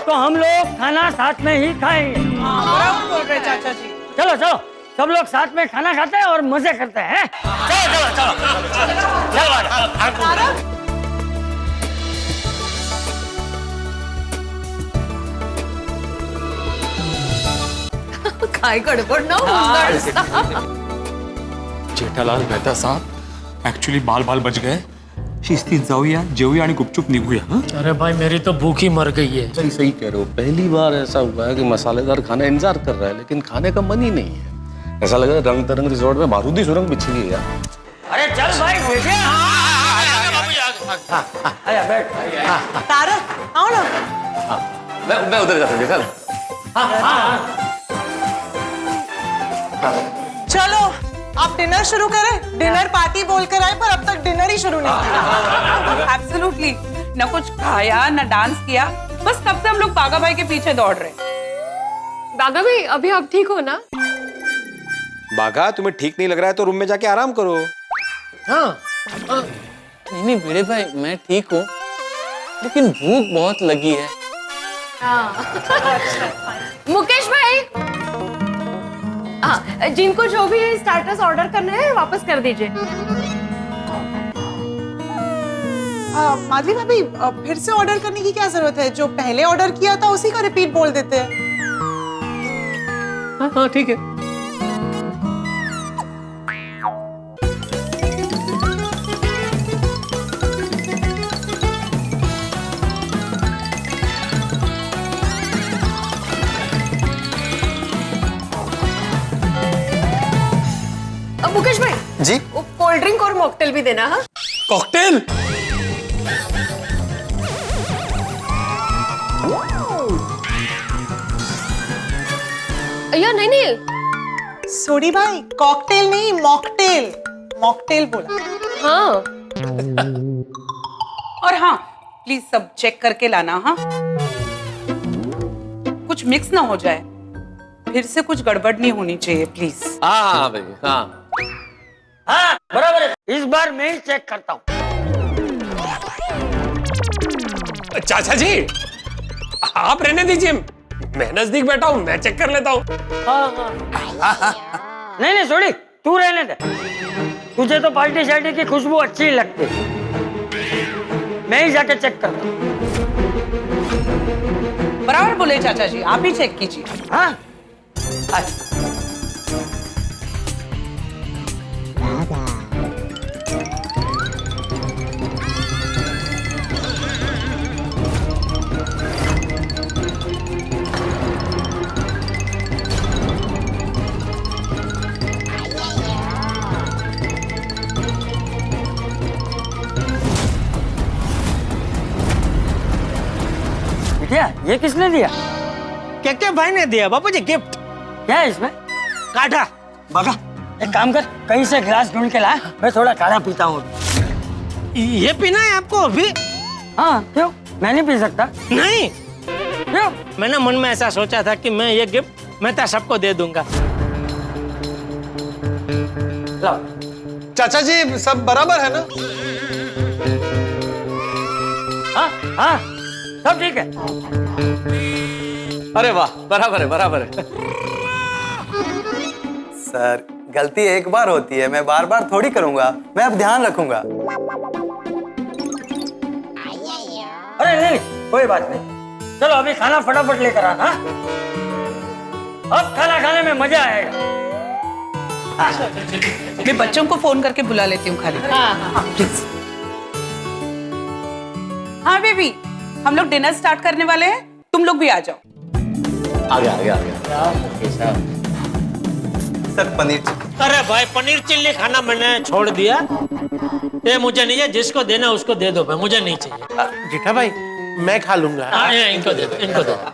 तो हम लोग खाना साथ में ही खाएंगे। बराबर बोल रहे चाचा जी। चलो चलो सब लोग साथ में खाना खाते हैं और मजे करते हैं। चलो चलो चलो। काय गडबड ना जेठालाल मेहता साहब ऍक्च्युली बाल बच गए। शिस्तीत जाऊया, जेवूया आणि गुपचूप निघूया। अरे भाई मेरी तो भूख ही मर गई है। सही सही कह रहे हो, पहली बार ऐसा हुआ है कि मसालेदार खाना इंतजार कर रहा है लेकिन खाने का मन ही नहीं है। ऐसा लग रहा है रंग तरंग रिजॉर्ट में बारूदी सुरंग बिछी हुई है यार। अरे चल भाई बैठे। आया बैठ। तारक आओ ना। मैं उधर जाता हूँ। देखा चलो आप डिनर शुरू करें। डिनर पार्टी बोलकर आए पर अब तक डिनर ही शुरू नहीं किया। एब्सोल्युटली, न कुछ खाया न डांस किया, बस कब से हम लोग बागा भाई के पीछे दौड़ रहे। बागा भाई अभी आप ठीक हो ना? बागा तुम्हें ठीक नहीं लग रहा है तो रूम में जाके आराम करो। हाँ नहीं भिड़े भाई मैं ठीक हूँ, लेकिन भूख बहुत लगी है। मुकेश भाई, हाँ जिनको जो भी स्टार्टर्स ऑर्डर करने हैं वापस कर दीजिए। माधवी भाभी फिर से ऑर्डर करने की क्या जरूरत है? जो पहले ऑर्डर किया था उसी का रिपीट बोल देते हैं। हाँ ठीक है। मुकेश भाई जी, कोल्ड ड्रिंक और मॉकटेल भी देना। हाँ कॉकटेल? या नहीं सोडी भाई, कॉकटेल नहीं मॉकटेल। मॉकटेल बोला। हाँ और हाँ प्लीज सब चेक करके लाना। हाँ कुछ मिक्स ना हो जाए, फिर से कुछ गड़बड़ नहीं होनी चाहिए प्लीज। हाँ भाई हाँ हाँ बराबर है, इस बार मैं ही चेक करता हूँ। चाचा जी आप रहने दीजिए, मैं नजदीक बैठा हूँ, मैं चेक कर लेता हूँ। नहीं सोडी तू रहने दे, तुझे तो पार्टी शार्टी की खुशबू अच्छी लगती, मैं ही जाके चेक करता हूँ। बराबर बोले चाचा जी, आप ही चेक कीजिए। हाँ ये किसने दिया? क्या भाई ने दिया बापूजी गिफ्ट। क्या है इसमें? काढ़ा। बागा एक काम कर, कहीं से गिलास ढूंढ के ला, मैं थोड़ा काढ़ा पीता हूँ। ये पीना है आपको अभी? हाँ, क्यों? मैं नहीं पी सकता। नहीं, क्यों? मैंने मन में ऐसा सोचा था कि मैं ये गिफ्ट मैं तो सबको दे दूंगा। चाचा जी सब बराबर है ना? हाँ हाँ, सब ठीक है। अरे वाह, बराबर है, बराबर है। सर, गलती एक बार होती है, मैं बार बार थोड़ी करूंगा। मैं अब ध्यान रखूंगा। अरे नहीं, कोई बात नहीं। चलो अभी खाना फटाफट लेकर आना। अब खाना खाने में मजा आएगा। मैं बच्चों को फोन करके बुला लेती हूँ खाली। प्लीज। हाँ बेबी, हम लोग डिनर स्टार्ट करने वाले हैं, तुम लोग भी आ जाओ। आ गया। सर पनीर। अरे भाई पनीर चिल्ली खाना मैंने छोड़ दिया। ये मुझे नहीं है, जिसको देना उसको दे दो भाई, मुझे नहीं चाहिए। जेठा भाई मैं खा लूंगा। हाँ इनको दे दो, इनको दे दो।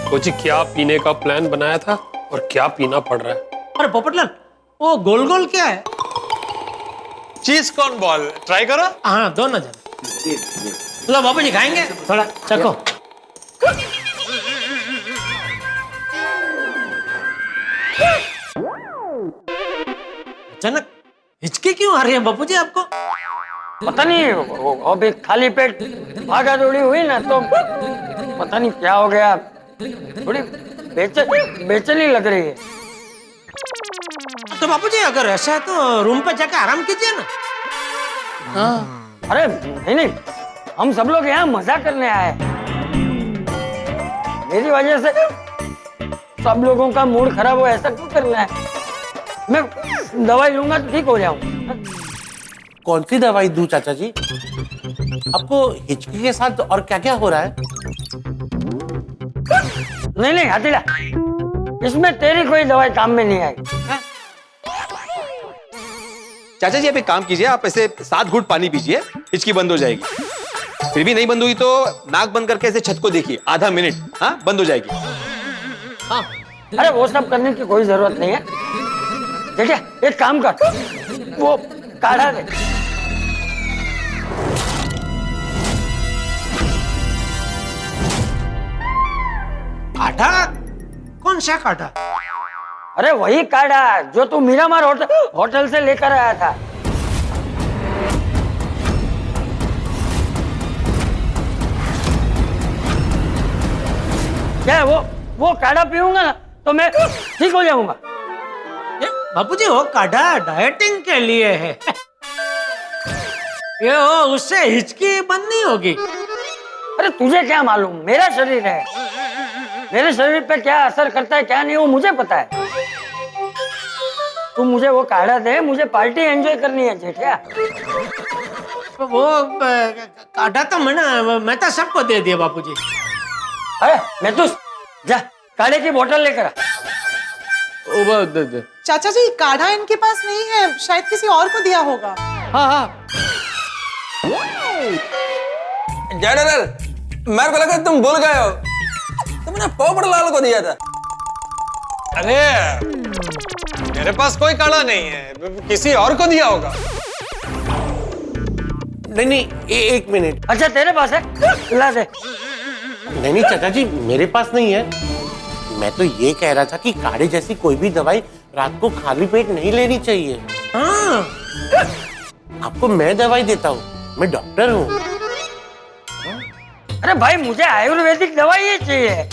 कोची क्या पीने का प्लान बनाया था और क्या पीना पड़ रहा है? अरे पोपटलाल, वो गोल गोल क्या है? चीज कॉर्न बॉल ट्राई करो। हाँ दोनों जन। लो बाबू जी खाएंगे, थोड़ा चखो। अचानक हिचकी क्यों आ रही है बापू जी आपको? पता नहीं, अभी खाली पेट भागा दौड़ी हुई ना, तो पता नहीं क्या हो गया, थोड़ी बेचैनी लग रही है। तो बापू जी अगर ऐसा है तो रूम पे जाकर आराम कीजिए ना। हाँ। अरे नहीं, हम सब लोग यहाँ मजा करने आए हैं। मेरी वजह से सब लोगों का मूड खराब हो, ऐसा क्यों करना है? मैं दवाई लूंगा तो ठीक हो जाऊंगा। कौन सी दवाई दूं चाचा जी? आपको हिचकी के साथ और क्या क्या हो रहा है? नहीं हतीला, इसमें तेरी कोई दवाई काम में नहीं आएगी। चाचा जी आप एक काम कीजिए, आप ऐसे 7 घूंट पानी पीजिए, हिचकी बंद हो जाएगी। फिर भी नहीं बंद हुई तो नाक बंद करके ऐसे छत को देखिए, आधा मिनट, हाँ बंद हो जाएगी। हाँ, अरे वो सब करने की कोई जरूरत नहीं है। देखिए एक काम कर, वो काढ़ा दे। काढ़ा? कौन सा काढ़ा? अरे वही काढ़ा जो तू मीरामार होटल से लेकर आया था। क्या वो काढ़ा पीऊंगा ना तो मैं ठीक हो जाऊंगा। बापूजी वो काढ़ा डाइटिंग के लिए है। ये वो उससे हिचकी बंद नहीं होगी। अरे तुझे क्या मालूम, मेरा शरीर है, मेरे शरीर पे क्या असर करता है क्या नहीं वो मुझे पता है। तू मुझे वो काढ़ा दे, मुझे पार्टी एंजॉय करनी है जेठिया। वो काढ़ा तो मैं तो सबको दे दिया बापूजी। अरे मैं तो जा काढ़े की बोतल लेकर आ। चाचा जी काढ़ा इनके पास नहीं है, शायद किसी और को दिया होगा। हाँ जनरल, मेरे को लगा तुम भूल गए हो, तुमने पोपटलाल को दिया था। अरे मेरे पास कोई काढ़ा नहीं है, किसी और को दिया होगा। नहीं एक मिनट। अच्छा तेरे पास है, ला दे। नहीं चाचा जी मेरे पास नहीं है। मैं तो ये कह रहा था कि काढ़े जैसी कोई भी दवाई रात को खाली पेट नहीं लेनी चाहिए। हाँ। आपको मैं दवाई देता हूँ, मैं डॉक्टर हूँ। अरे भाई मुझे आयुर्वेदिक दवाई ही चाहिए,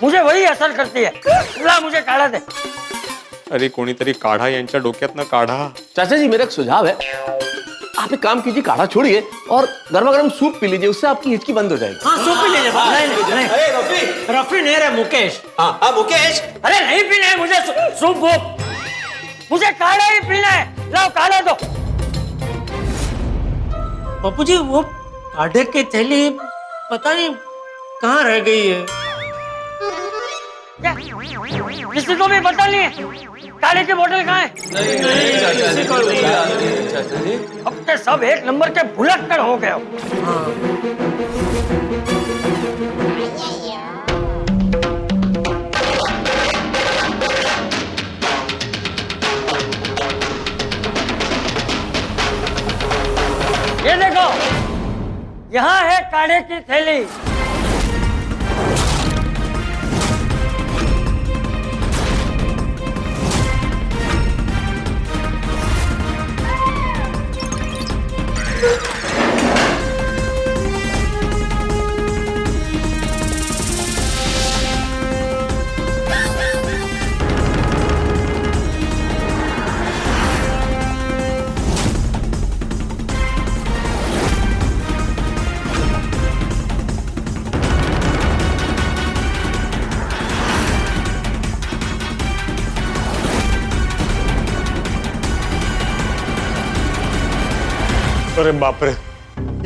मुझे वही असर करती है। ला मुझे काढ़ा दे। अरे कोणीतरी काढा यांच्या डोक्यात ना काढा। चाचा जी मेरा एक सुझाव है, आप एक काम कीजिए, काढ़ा छोड़िए और गर्मा गर्म सूप पी लीजिए, उससे आपकी हिचकी बंद हो जाएगी। हाँ सूप पी लीजिए। नहीं। अरे रफी नहीं रे मुकेश। हाँ मुकेश। अरे नहीं पीना है मुझे सूप वूप, मुझे काढ़ा ही पीना है। लाओ काढ़ा दो। बापूजी वो काढ़े की थैली पता नहीं कहाँ रह गई है। किसी को भी पता नहीं है काढ़े की बोतल कहाँ है? अब के सब एक नंबर के भुलक्कड़ हो गए हो। ये देखो, यहाँ है काढ़े की थैली। अरे बाप रे,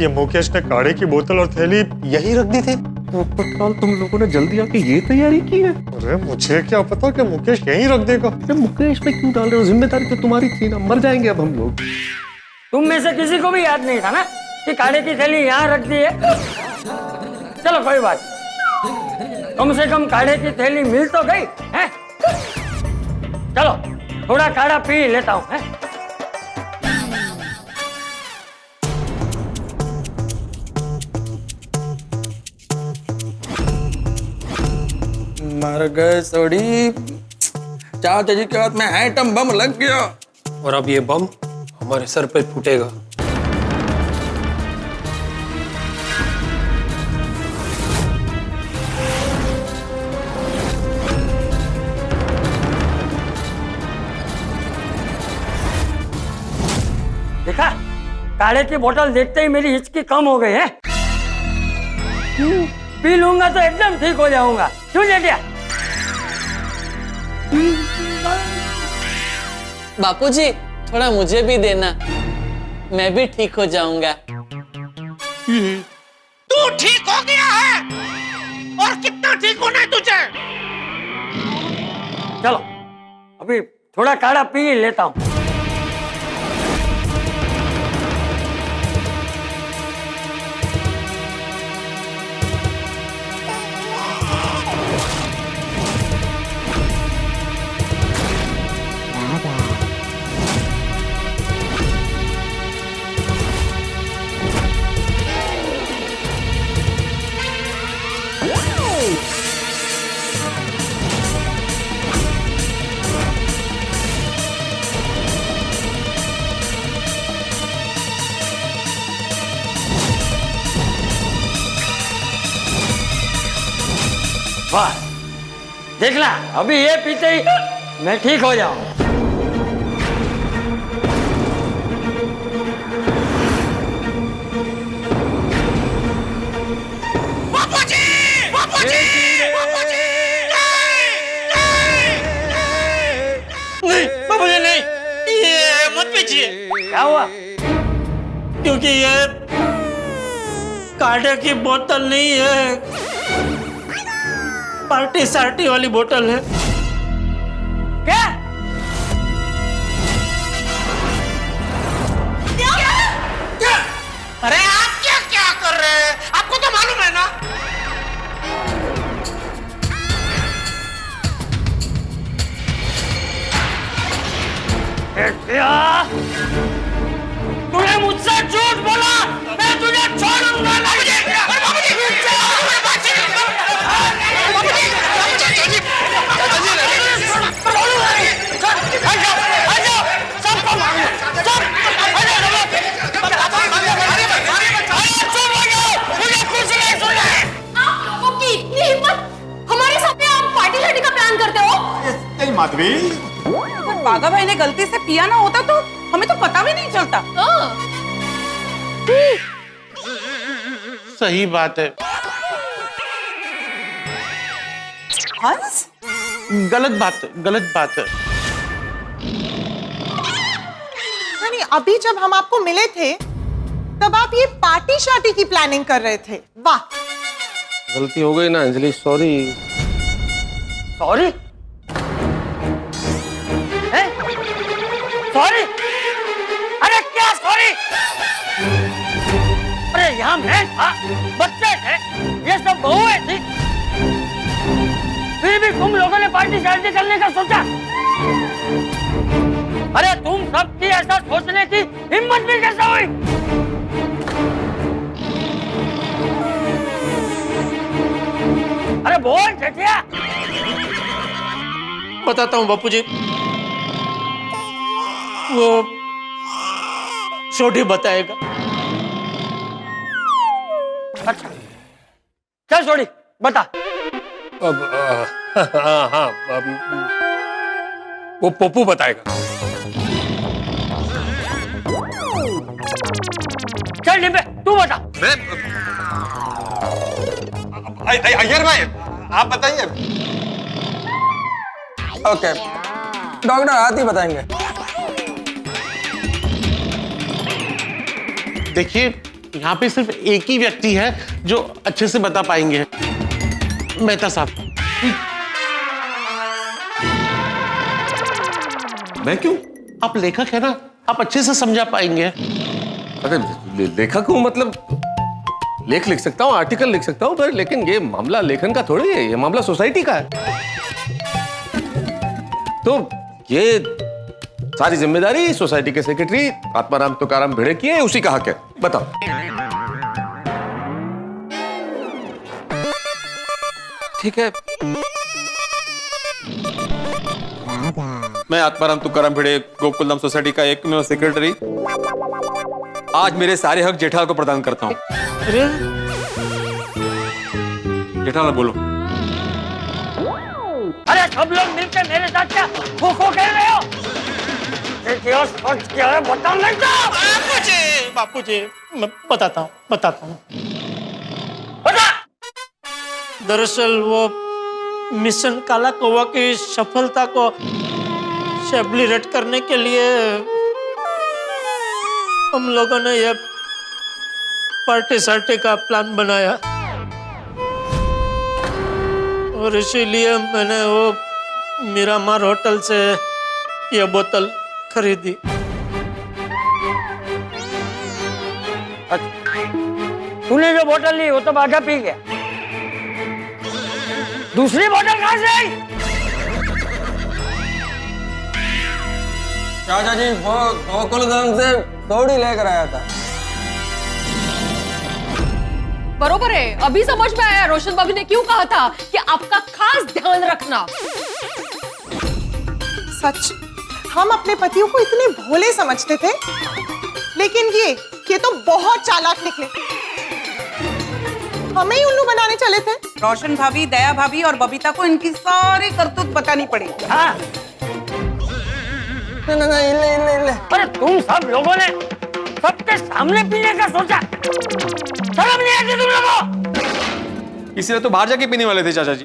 ये मुकेश ने काढ़े की बोतल और थैली यही रख दी थी। पोपटलाल, तुम लोगों ने जल्दी आके ये तैयारी की है? अरे मुझे क्या पता कि मुकेश यहीं रख देगा। अरे मुकेश पे क्यों डाल रहे हो? जिम्मेदारी तो तुम्हारी थी ना, मर जाएंगे अब हम लोग। तुम में से किसी को भी याद नहीं था ना कि काढ़े की थैली यहाँ रख दी है? चलो कोई बात, कम से कम काढ़े की थैली मिल तो गई है। चलो थोड़ा काढ़ा पी लेता हूँ। मर गए सोड़ी, चाचा जी के हाथ में एटम बम लग गया और अब ये बम हमारे सर पे फूटेगा। देखा, काढ़े की बोतल देखते ही मेरी हिचकी कम हो गई है। पी लूंगा तो एकदम ठीक हो जाऊंगा। क्यों जेठिया? बापूजी, थोड़ा मुझे भी देना, मैं भी ठीक हो जाऊंगा। तू ठीक हो गया है? और कितना ठीक होना है तुझे? चलो अभी थोड़ा काढ़ा पी लेता हूँ। वाह, देखना अभी ये पीते ही मैं ठीक हो जाऊं। बापूजी! बापूजी! बापूजी! नहीं बाबूजी नहीं, ये मत पीजिए। क्या हुआ? क्योंकि ये काढ़े की बोतल नहीं है, पार्टी सार्टी वाली बोतल है। क्या? क्या? अरे आप क्या क्या कर रहे हैं? आपको तो मालूम है ना? तूने मुझसे झूठ बोला, मैं तुझे छोड़ूंगा नहीं। माधवी, अगर बाघा भाई ने गलती से पिया ना होता तो हमें तो पता भी नहीं चलता। सही बात है। हंस, गलत बात है, गलत बात है। यानी अभी जब हम आपको मिले थे तब आप ये पार्टी शार्टी की प्लानिंग कर रहे थे। वाह, गलती हो गई ना अंजलि, सॉरी। सॉरी? यहाँ मैं था, बच्चे थे, ये सब बहुएं थी, फिर भी तुम लोगों ने पार्टी शार्टी करने का सोचा। अरे तुम सबकी ऐसा सोचने की हिम्मत भी कैसे हुई? अरे बोल चेटिया। बताता हूँ बापूजी, वो छोटी बताएगा। अच्छा चल छोड़ी बता। हाँ वो पप्पू बताएगा। चल डिब्बे तू बता। मैं अय्यर भाई आप बताइए। ओके डॉक्टर आते ही बताएंगे। देखिए यहाँ पे सिर्फ एक ही व्यक्ति है जो अच्छे से बता पाएंगे, मेहता साहब। मैं क्यों? आप लेखक है ना, आप अच्छे से समझा पाएंगे। अरे लेखक हूँ मतलब लेख लिख सकता हूँ, आर्टिकल लिख सकता हूँ, पर लेकिन ये मामला लेखन का थोड़ी है, ये मामला सोसाइटी का है। तो ये सारी जिम्मेदारी सोसाइटी के सेक्रेटरी आत्माराम तुकाराम भिड़े की है, उसी का हक है। बताओ। ठीक है, मैं आत्माराम तुकाराम भिड़े गोकुलधाम सोसाइटी का एकमेव सेक्रेटरी आज मेरे सारे हक जेठालाल को प्रदान करता हूँ। जेठालाल बोलो। अरे सब लोग मिलकर मेरे साथ क्या खो खेल रहे हो? बता नहीं तो। बापूजी मैं बताता हूँ। दरअसल वो मिशन काला कौवा की सफलता को सेलिब्रेट करने के लिए हम लोगों ने ये पार्टी सार्टी का प्लान बनाया और इसीलिए मैंने वो मीरामार होटल से ये बोतल खरीदी। तूने जो बोतल ली वो तो बाघा पी गया, दूसरी बोतल कहाँ से आई? चाचा जी गोकुलधाम से थोड़ी लेकर आया था। बरोबर है, अभी समझ में आया रोशन भाभी ने क्यों कहा था कि आपका खास ध्यान रखना। सच, हम अपने पतियों को इतने भोले समझते थे, लेकिन ये तो बहुत चालाक निकले। हमें ही उल्लू बनाने चले थे। रोशन भाभी, दया भाभी और बबीता को इनकी सारी करतूत बतानी पड़ेगी। हाँ। ले। अरे तुम सब लोगों ने सबके सामने पीने का सोचा, शर्म नहीं आती तुम लोगों को? इसलिए तो बाहर जाके पीने वाले थे चाचा जी।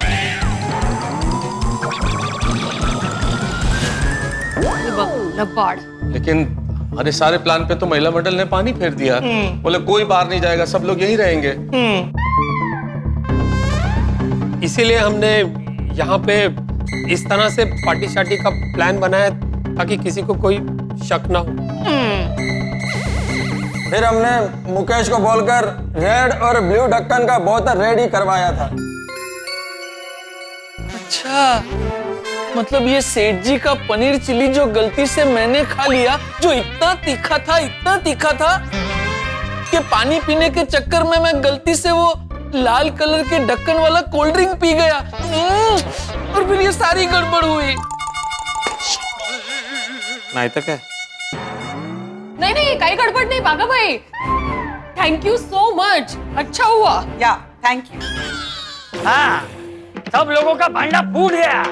लेकिन हमारे सारे प्लान पे तो महिला मंडल ने पानी फेर दिया। बोले कोई बाहर नहीं जाएगा, सब लोग यहीं रहेंगे। इसीलिए हमने यहाँ पे इस तरह से पार्टी शार्टी का प्लान बनाया ताकि किसी को कोई शक ना हो। फिर हमने मुकेश को बोलकर रेड और ब्लू ढक्कन का बोतल रेडी करवाया था। अच्छा, मतलब ये सेठ जी का पनीर चिली जो गलती से मैंने खा लिया, जो इतना तीखा था कि पानी पीने के चक्कर में मैं गलती से वो लाल कलर के ढक्कन वाला कोल्ड ड्रिंक पी गया और फिर ये सारी गड़बड़ हुई। नहीं तो क्या? नहीं काही गड़बड़ नहीं बाघा भाई, थैंक यू सो मच, अच्छा हुआ। या थैंक यू। हाँ, सब लोगों का भांडा फूट गया।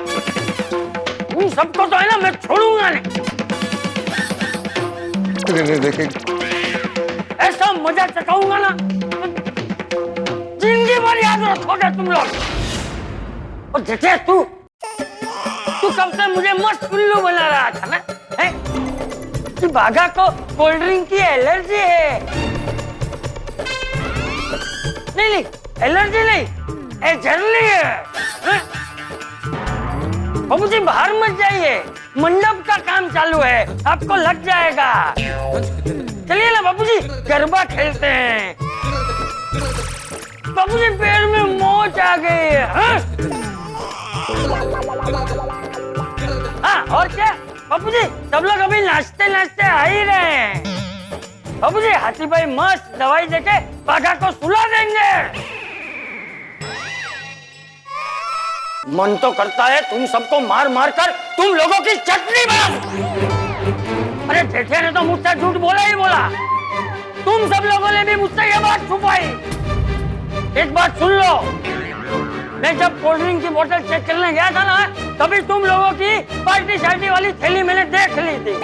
उन सबको तो है ना मैं छोड़ूंगा नहीं। ऐसा मजा चखाऊंगा ना, जिंदगी भर याद रखोगे तुम लोग। और जैसे तू कब से मुझे मस्त उल्लू बना रहा था ना, है? कि बाघा को कोल्ड ड्रिंक की एलर्जी है। नहीं, एलर्जी नहीं, एलर्जी है। बाबूजी बाहर मत जाइए, मंडप का काम चालू है, आपको लग जाएगा। चलिए ना बाबूजी, गरबा खेलते हैं। बाबूजी पैर में मोच आ गई है। हाँ और क्या बाबूजी, सब लोग अभी नाचते नाचते आ ही रहे हैं। बाबूजी हाथी भाई मस्त दवाई देके बाघा को सुला देंगे। मन तो करता है तुम सबको मार मार कर तुम लोगों की चटनी बना दूं। अरे जेठिया ने तो मुझसे झूठ बोला ही बोला, तुम सब लोगों ने भी मुझसे ये बात छुपाई। एक बात सुन लो, मैं जब कोल्ड ड्रिंक की बोतल चेक करने गया था ना, तभी तुम लोगों की पार्टी शार्टी वाली थैली मैंने देख ली थी,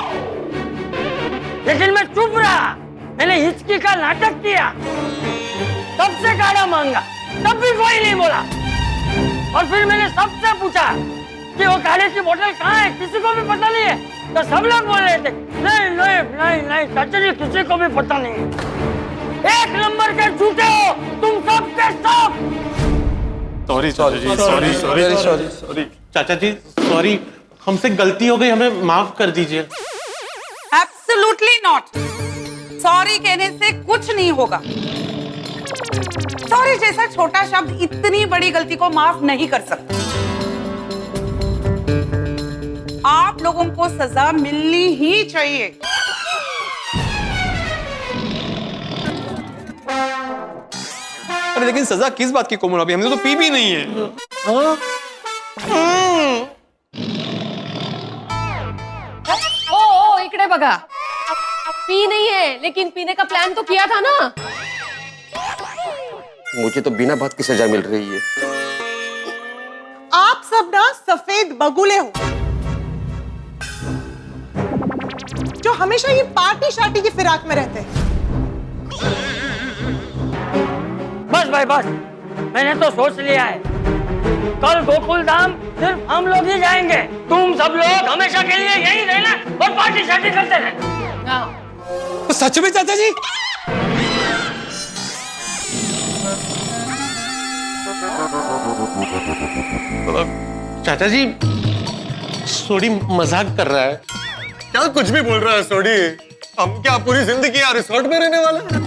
लेकिन मैं चुप रहा। मैंने हिचकी का नाटक किया, सबसे काढ़ा मांगा, तब भी कोई नहीं बोला। और फिर मैंने सबसे पूछा कि वो काढ़े की बोतल कहाँ है, किसी को भी पता नहीं है। तो सब लोग बोल रहे थे नहीं नहीं नहीं नहीं चाचा जी, किसी को भी पता नहीं है। एक नंबर के झूठे हो तुम सब के सब। सॉरी चाचा जी, सॉरी, हमसे गलती हो गई, हमें माफ कर दीजिए। Absolutely not. सॉरी कहने से कुछ नहीं होगा। सॉरी जैसा छोटा शब्द इतनी बड़ी गलती को माफ नहीं कर सकता। आप लोगों को सजा मिलनी ही चाहिए। अरे लेकिन सजा किस बात की कोमल, अभी हमने तो पी भी नहीं है। ओ इकडे बघा, पी नहीं है लेकिन पीने का प्लान तो किया था ना। मुझे तो बिना बात की सजा मिल रही है। आप सब ना सफेद बगुले हो जो हमेशा ये पार्टी शार्टी की फिराक में रहते हैं। बस भाई बस, मैंने तो सोच लिया है, कल गोकुल धाम सिर्फ हम लोग ही जाएंगे। तुम सब लोग हमेशा के लिए यहीं रहना और पार्टी शार्टी करते रहना। तो सच में चाचा जी? चाचा जी, सोडी मजाक कर रहा है। क्या कुछ भी बोल रहा है सोडी? हम क्या पूरी जिंदगी यहाँ रिसोर्ट में रहने वाले हैं?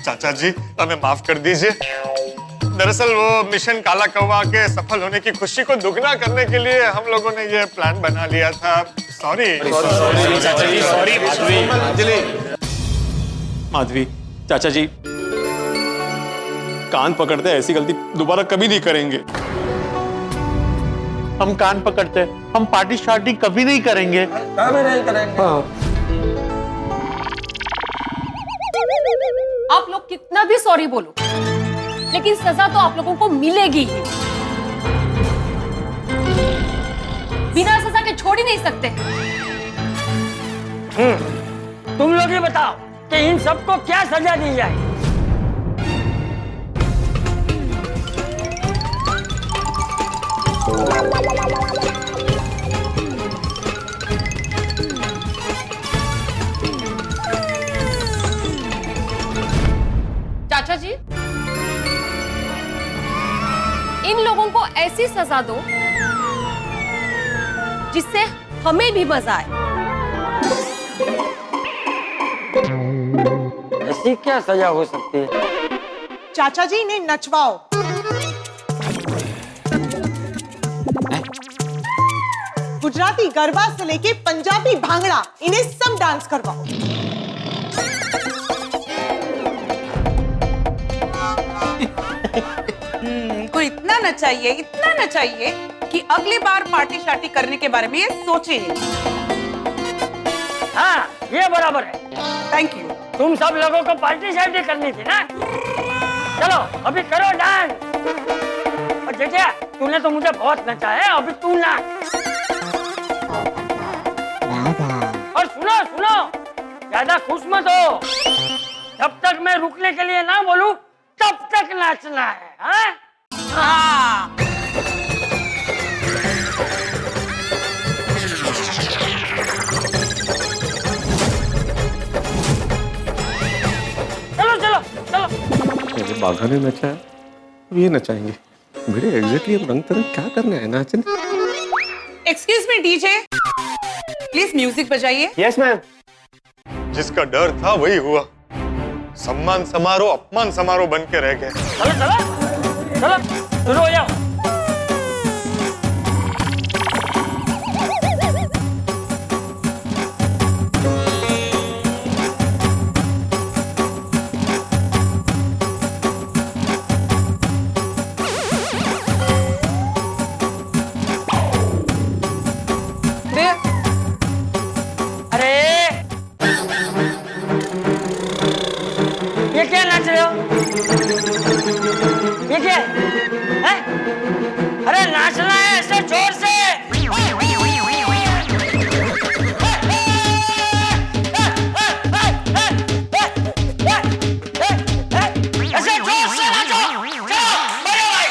चाचा जी हमें माफ कर दीजिए। दरअसल वो मिशन काला कौवा के सफल होने की खुशी को दुगना करने के लिए हम लोगों ने ये प्लान बना लिया था। सॉरी चाचा जी, सॉरी माधवी। चाचा जी कान पकड़ते, ऐसी गलती दोबारा कभी नहीं करेंगे। हम कान पकड़ते, हम पार्टी शार्टी कभी नहीं करेंगे। कभी नहीं करेंगे। आप लोग कितना भी सॉरी बोलो, लेकिन सजा तो आप लोगों को मिलेगी ही। बिना सजा के छोड़ ही नहीं सकते। तुम लोग ही बताओ कि इन सबको क्या सजा दी जाए। चाचा जी, इन लोगों को ऐसी सजा दो जिससे हमें भी मजा आए। ऐसी क्या सजा हो सकती है? चाचा जी इन्हें नचवाओ। गुजराती गरबा से लेके पंजाबी भांगड़ा, इन्हें सब डांस करवाओ। को इतना नचाइए कि अगली बार पार्टी शार्टी करने के बारे में ये सोचे। हाँ ये बराबर है। Thank you. तुम सब लोगों को पार्टी शार्टी करनी थी ना, चलो अभी करो डांस। और जेठिया तूने तो मुझे बहुत नचा है, अभी तू नाच। और सुनो सुनो, ज्यादा खुश मत हो, जब तक मैं रुकने के लिए ना बोलूं तब तक नाचना है। हाँ हाँ। चलो चलो चलो। मुझे बाघा ने नचाया, अब ये नचाएंगे। मेरे एग्जैक्टली अब रंग तरंग क्या करना है नाचने। Excuse me DJ, please music बजाइए। Yes ma'am. जिसका डर था वही हुआ, सम्मान समारोह अपमान समारोह बन के रह गए। चलो चलो चलो शुरू हो जाओ। अरे ये क्या नाच रहे हो? ये क्या है? अरे नाचना है ऐसे जोर से। ऐसे जोर से नाचो। चलो बड़े भाई।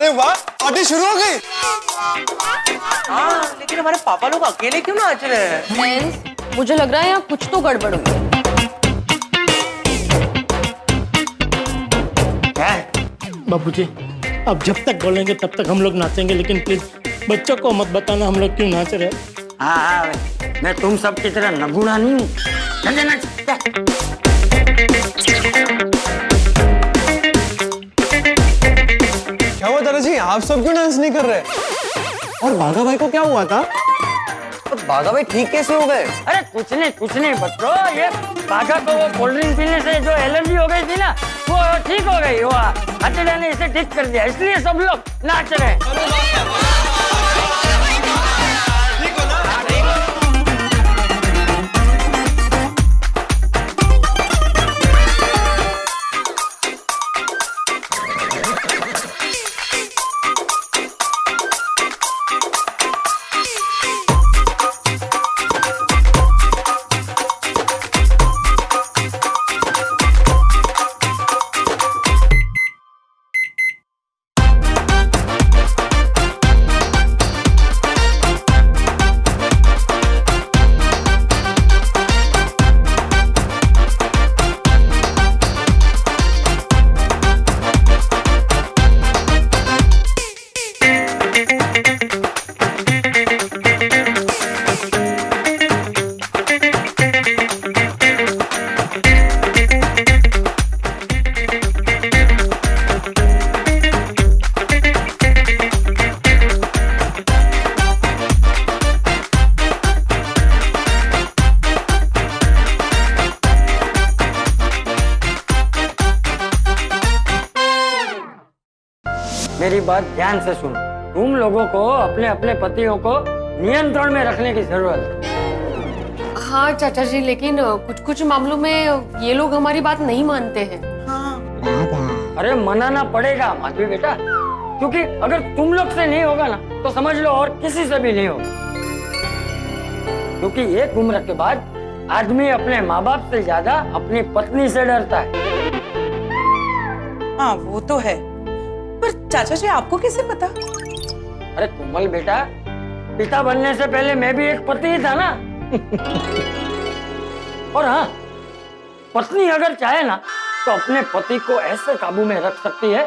अरे वाह, पार्टी शुरू हो गई। हाँ, लेकिन हमारे पापा लोग अकेले क्यों नाच रहे हैं? मुझे लग रहा है यहाँ कुछ तो गड़बड़ हुई है। बाबूजी, अब जब तक बोलेंगे तब तक हम लोग नाचेंगे, लेकिन प्लीज बच्चों को मत बताना हम लोग क्यों नाच रहे हैं। हाँ, मैं तुम सब की तरह नगुणा नहीं हूँ। चल नाच। क्या हुआ दादाजी, आप सब क्यों डांस नहीं कर रहे? और बाघा भाई को क्या हुआ था? बाघा भाई ठीक कैसे हो गए? अरे कुछ नहीं बच्चों, ये बाघा को वो कोल्ड ड्रिंक पीने से जो एलर्जी हो गई थी ना, वो ठीक हो गई। वो हथेड़ा ने इसे ठीक कर दिया, इसलिए सब लोग नाच रहे हैं। मेरी बात ध्यान से सुनो। तुम लोगों को अपने अपने पतियों को नियंत्रण में रखने की जरूरत है। हाँ चाचा जी, लेकिन कुछ कुछ मामलों में ये लोग हमारी बात नहीं मानते हैं। अरे मनाना पड़ेगा माधवी बेटा, क्योंकि अगर तुम लोग से नहीं होगा ना तो समझ लो और किसी से भी नहीं होगा। क्योंकि एक उम्र के बाद आदमी अपने माँ बाप से ज्यादा अपनी पत्नी से डरता है। हाँ वो तो है, पर चाचा जी आपको कैसे पता? अरे कोमल बेटा, पिता बनने से पहले मैं भी एक पति ही था ना। और हाँ, पत्नी अगर चाहे ना तो अपने पति को ऐसे काबू में रख सकती है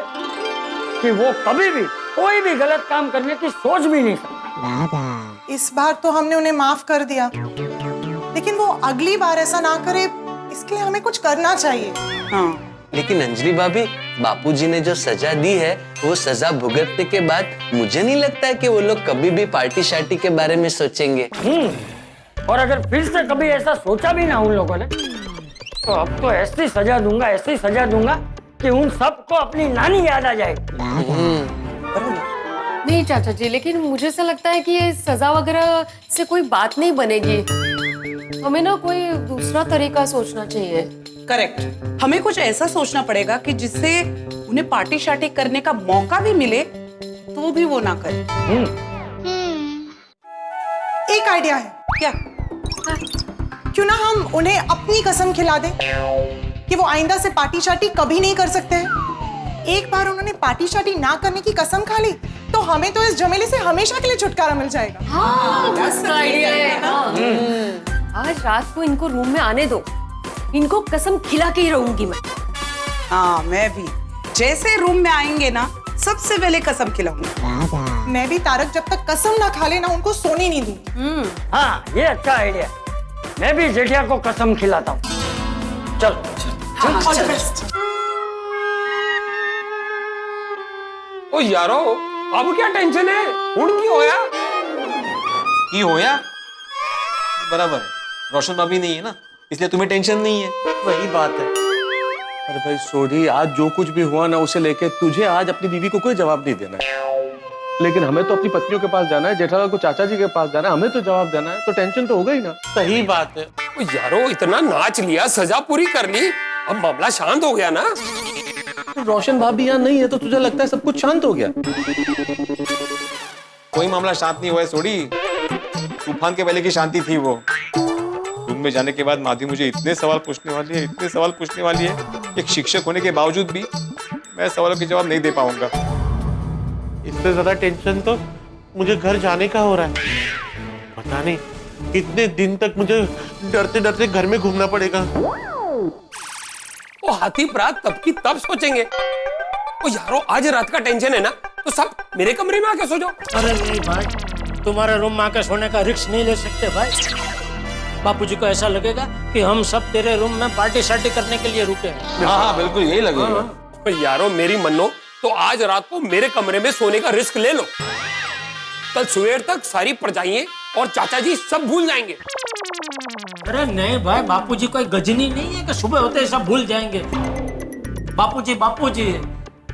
कि वो कभी भी कोई भी गलत काम करने की सोच भी नहीं सकता। इस बार तो हमने उन्हें माफ कर दिया, लेकिन वो अगली बार ऐसा ना करे, इसके लिए हमें कुछ करना चाहिए। हाँ। लेकिन अंजलि भाभी, बापूजी ने जो सजा दी है वो सजा भुगतने के बाद मुझे नहीं लगता है कि वो लोग कभी भी पार्टी शार्टी के बारे में सोचेंगे। और अगर फिर से कभी ऐसा सोचा भी ना उन लोगों ने, तो अब तो ऐसी सजा दूंगा कि कि उन सबको अपनी नानी याद आ जाए। नहीं चाचा जी, लेकिन मुझे ऐसा लगता है कि ये सजा वगैरह से कोई बात नहीं बनेगी। हमें ना कोई दूसरा तरीका सोचना चाहिए। करेक्ट, हमें कुछ ऐसा सोचना पड़ेगा कि जिससे उन्हें पार्टी शार्टी करने का मौका भी मिले तो भी वो ना करे। एक आइडिया है। क्या? क्यों ना हम उन्हें अपनी कसम खिला दें कि वो आइंदा से पार्टी शार्टी कभी नहीं कर सकते हैं। एक बार उन्होंने पार्टी शार्टी ना करने की कसम खा ली तो हमें तो इस झमेले से हमेशा के लिए छुटकारा मिल जाएगा। हाँ, मस्त आइडिया है। हाँ। आज रात को इनको रूम में आने दो, इनको कसम खिला के ही रहूंगी मैं। हाँ, मैं भी जैसे रूम में आएंगे ना सबसे पहले कसम खिलाऊंगी। मैं भी तारक जब तक कसम ना खा लेना उनको सोने नहीं दूंगी। हाँ, ये अच्छा आइडिया। मैं भी जेठिया को कसम खिलाता हूँ। चल ऑल द बेस्ट। ओ यारो, अब क्या टेंशन है? हुण की होया? की होया? बराबर है, रोशन भाभी नहीं है ना, इसलिए तुम्हें टेंशन नहीं है। वही बात है। अरे भाई सोढ़ी, आज जो कुछ भी हुआ ना उसे लेके तुझे आज अपनी बीवी को कोई जवाब नहीं देना है, लेकिन हमें तो अपनी पत्नियों के पास जाना है, जेठालाल को चाचा जी के पास जाना है, हमें तो जवाब देना है, तो टेंशन तो होगा ही ना। सही बात है। ओ यारो, इतना नाच लिया, सजा पूरी कर ली, अब मामला शांत हो गया ना? तो रोशन भाभी यहाँ नहीं है तो तुझे लगता है सब कुछ शांत हो गया? कोई मामला शांत नहीं हुआ है सोडी, तूफान के पहले की शांति थी वो। रूम में जाने के बाद माधवी मुझे इतने सवाल पूछने वाली है, इतने सवाल पूछने वाली है, एक शिक्षक होने के बावजूद भी मैं सवालों के जवाब नहीं दे पाऊंगा। इससे ज्यादा टेंशन तो मुझे घर जाने का हो रहा है। पता नहीं कितने दिन तक मुझे डरते डरते घर में घूमना पड़ेगा। वो हाथी प्रात तब की तब सोचेंगे। ओ यारो, आज रात का टेंशन है ना, तो सब मेरे कमरे में आके सो जाओ। अरे नहीं भाई, तुम्हारे रूम में आके सोने का रिस्क नहीं ले सकते भाई। बापूजी को ऐसा लगेगा कि हम सब तेरे रूम में पार्टी शार्टी करने के लिए रुके हैं। हाँ, बिल्कुल यही लगेगा। तो यारो, मेरी मन्नो, तो आज रात को मेरे कमरे में सोने का रिस्क ले लो। कल सवेर तक सारी परजाइयां और चाचा जी सब भूल जाएंगे। अरे नहीं भाई, बापूजी कोई गजनी नहीं है कि सुबह होते ही सब भूल जाएंगे। बापूजी बापूजी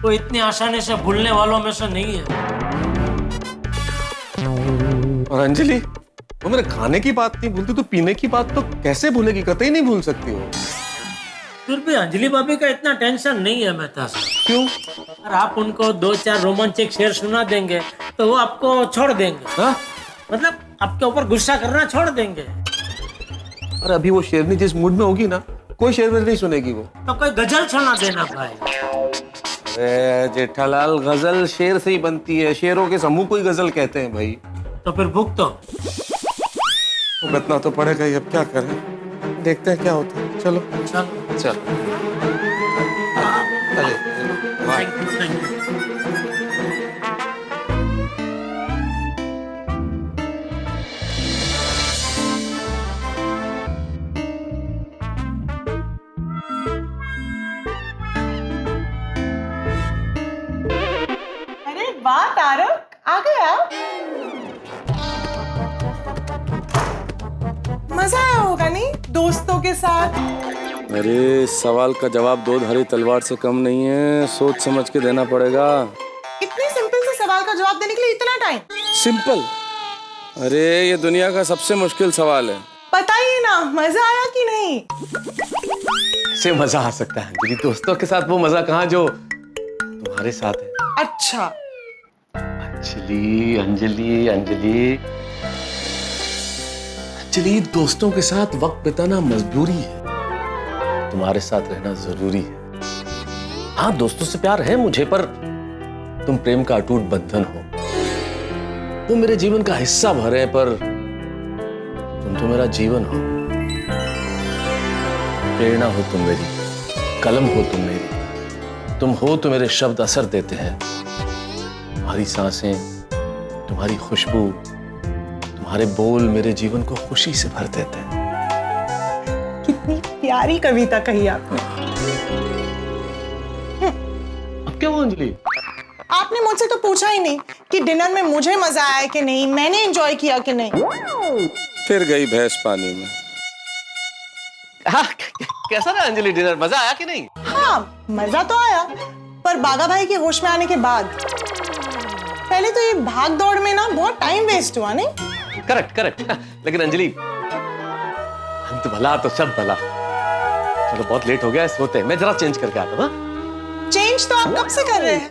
वो इतनी आसानी से भूलने वालों में से नहीं है। और अंजलि, वो मेरे खाने की बात नहीं भूलती तो पीने की बात तो कैसे भूलेगी? कतई नहीं भूल सकती हो। फिर भी अंजलि भाभी का इतना टेंशन नहीं है मेहता साहब। क्यों? अगर आप उनको 2-4 रोमांचक शेर सुना देंगे तो वो आपको छोड़ देंगे। हाँ? मतलब आपके ऊपर गुस्सा करना छोड़ देंगे। और अभी वो शेरनी जिस मूड में होगी ना, कोई शेर नहीं सुनेगी वो। तो कोई गजल सुना देना भाई। अरे जेठालाल, गजल शेर से ही बनती है, शेरों के समूह को ही गजल कहते हैं भाई। तो फिर भुक तो भुगतना तो पड़ेगा ही, अब क्या करें, देखते हैं क्या होता है। चलो चल। अरे वाह तारक, आ गया। मजा आया होगा नहीं दोस्तों के साथ? अरे सवाल का जवाब दो धारी तलवार से कम नहीं है, सोच समझ के देना पड़ेगा। इतने सिंपल से सवाल का जवाब देने के लिए इतना टाइम? सिंपल? अरे ये दुनिया का सबसे मुश्किल सवाल है। बताइए ना, मजा आया कि नहीं? से मजा आ सकता है अंजलि, दोस्तों के साथ वो मजा कहाँ जो तुम्हारे साथ है। अच्छा अंजलि अंजलि अंजलि अंजलि, दोस्तों के साथ वक्त बिताना मजबूरी है, तुम्हारे साथ रहना जरूरी है। हाँ, दोस्तों से प्यार है मुझे, पर तुम प्रेम का अटूट बंधन हो, तुम मेरे जीवन का हिस्सा भर है, पर तुम तो मेरा जीवन हो। प्रेरणा हो तुम मेरी, कलम हो तुम मेरी, तुम हो तो मेरे शब्द असर देते हैं। तुम्हारी सांसें, तुम्हारी खुशबू, तुम्हारे बोल मेरे जीवन को खुशी से भर देते हैं। कितनी प्यारी कविता कही आपने। अब क्या हुआ अंजलि? आपने मुझसे तो पूछा ही नहीं कि डिनर में मुझे मजा आया कि नहीं, मैंने एंजॉय किया कि नहीं। फिर गई भैंस पानी में। हाँ, कैसा रहा अंजलि डिनर, मजा आया कि नहीं? हाँ मजा तो आया, पर बागा भाई के होश में आने के बाद पहले तो ये भाग दौड़ में ना बहुत टाइम वेस्ट हुआ नहीं? Correct correct. लेकिन अंजलि, अंत भला तो सब भला। चलो बहुत लेट हो गया, सोते हैं। मैं जरा चेंज करके आता हूँ। चेंज तो आप कब से कर रहे हैं?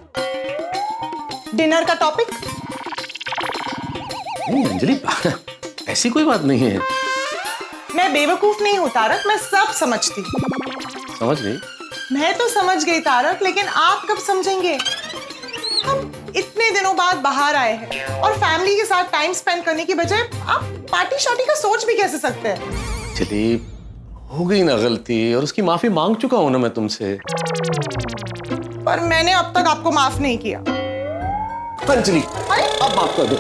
डिनर का टॉपिक? नहीं अंजलि, ऐसी कोई बात नहीं है। मैं बेवकूफ नहीं हूँ तारक, मैं सब समझती। समझ गई? मैं तो समझ गई तारक, लेकिन आप कब समझेंगे? हम इतने दिनों बाद बाहर आए हैं और फैमिली के साथ टाइम स्पेंड करने की बजाय आप पार्टी शार्टी का सोच भी कैसे सकते हैं? चलिए, हो गई ना गलती, और उसकी माफी मांग चुका हूं ना मैं तुमसे। पर मैंने अब तक आपको माफ नहीं किया। अंजलि, अब माफ कर दो।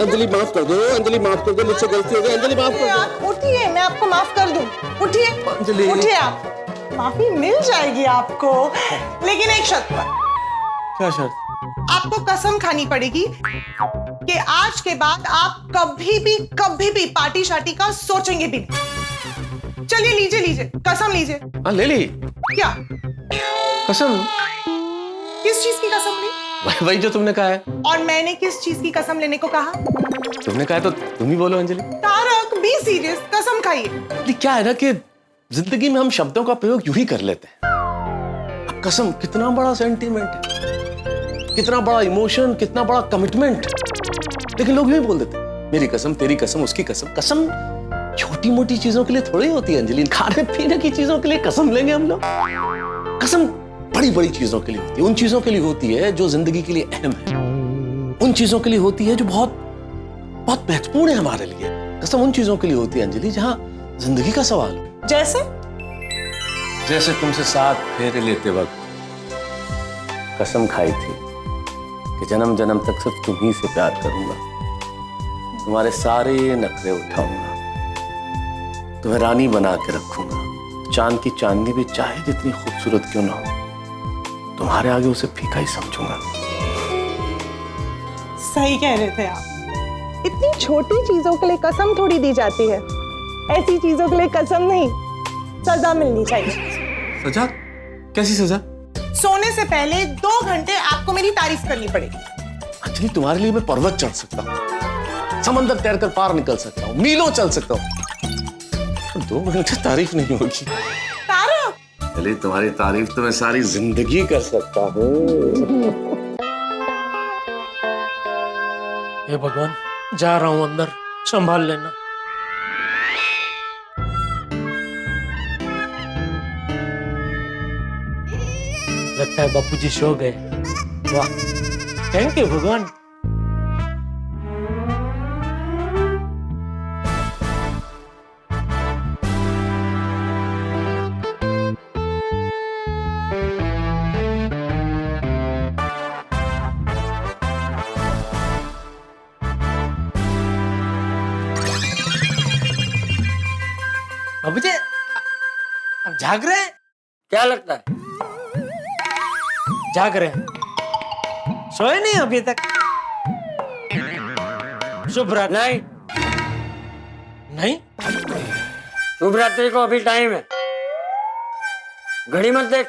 अंजलि माफ कर दो, अंजलि माफ कर दो, मुझसे गलती हो गई। अंजलि माफ कर दो। आप उठिए, मैं आपको माफ कर दूं। उठिए अंजलि, उठिए, आप माफी मिल जाएगी आपको, लेकिन एक शर्त पर। क्या शर्त? आपको कसम खानी पड़ेगी कि आज के बाद आप कभी भी पार्टी शार्टी का सोचेंगे भी नहीं। चलिए लीजिए, कसम लीजिए। हाँ ले ली। क्या कसम? किस चीज की कसम ली? वही जो तुमने कहा है। और मैंने किस चीज की कसम लेने को कहा? तुमने कहा तो तुम ही बोलो अंजलि। तारक, बी सीरियस, कसम खाइए। क्या है ना कि जिंदगी में हम शब्दों का प्रयोग यूं ही कर लेते हैं। अब कसम कितना बड़ा सेंटीमेंट है, कितना बड़ा इमोशन, कितना बड़ा कमिटमेंट, लेकिन लोग यूं ही बोल देते हैं, मेरी कसम, तेरी कसम, उसकी कसम। कसम छोटी मोटी चीजों के लिए थोड़ी होती है अंजलि। खाने पीने की चीजों के लिए कसम लेंगे हम लोग? कसम बड़ी बड़ी चीजों के लिए होती है, उन चीजों के लिए होती है जो जिंदगी के लिए अहम है, उन चीजों के लिए होती है जो बहुत बहुत महत्वपूर्ण है हमारे लिए। कसम उन चीजों के लिए होती है अंजलि जहां जिंदगी का सवाल हो। जैसे तुमसे साथ फेरे लेते वक्त कसम खाई थी कि जन्म जन्म तक सिर्फ तुम्ही से प्यार करूंगा, तुम्हारे सारे नखरे उठाऊंगा, तुम्हें रानी बना के रखूंगा, चांद की चांदनी भी चाहे जितनी खूबसूरत क्यों ना हो, तुम्हारे आगे उसे फीका ही समझूंगा। सही कह रहे थे आप। इतनी छोटी चीजों के लिए कसम थोड़ी दी जाती है, ऐसी चीजों के लिए कसम नहीं, सजा मिलनी चाहिए। सजा? कैसी सजा? सोने से पहले 2 घंटे आपको मेरी तारीफ करनी पड़ेगी। अंजलि, तुम्हारे लिए मैं पर्वत चढ़ सकता हूँ, समंदर तैरकर पार निकल सकता हूँ, मीलों चल सकता हूँ, 2 घंटे तारीफ नहीं होगी। तारक, चलिए तुम्हारी तारीफ तो मैं सारी जिंदगी कर सकता हूँ। हे भगवान, जा रहा हूं अंदर, संभाल लेना। लगता है बापूजी सो गए। वाह, थैंक यू भगवान। बाबूजी, अब जाग रहे हैं? क्या लगता है? जाग रहे हैं, सोए नहीं अभी तक? शुभ रात्रि। नहीं नहीं, शुभ रात्रि को अभी टाइम है, घड़ी मत देख।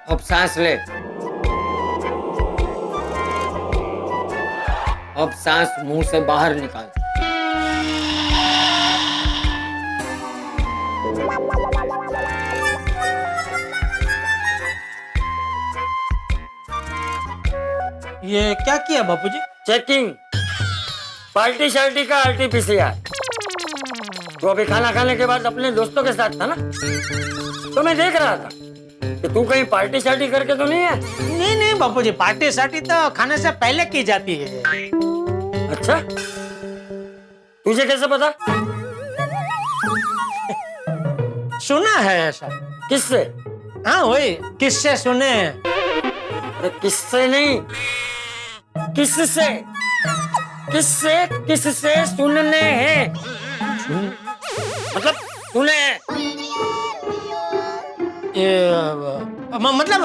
अब सांस ले, अब सांस मुंह से बाहर निकाल। ये क्या किया बापूजी? चेकिंग, पार्टी शार्टी का आरटीपीसीआर। तो अभी खाना खाने के बाद अपने दोस्तों के साथ था ना, तो मैं देख रहा था कि तू कहीं पार्टी शार्टी करके तो नहीं है? नहीं नहीं बापूजी, पार्टी शार्टी तो खाने से पहले की जाती है। अच्छा, तुझे कैसे पता? सुना है ऐसा। किससे? हाँ वही, किससे सुने हैं? अरे किससे नहीं, किससे, किससे, किससे सुनने हैं? मतलब सुने हैं। मतलब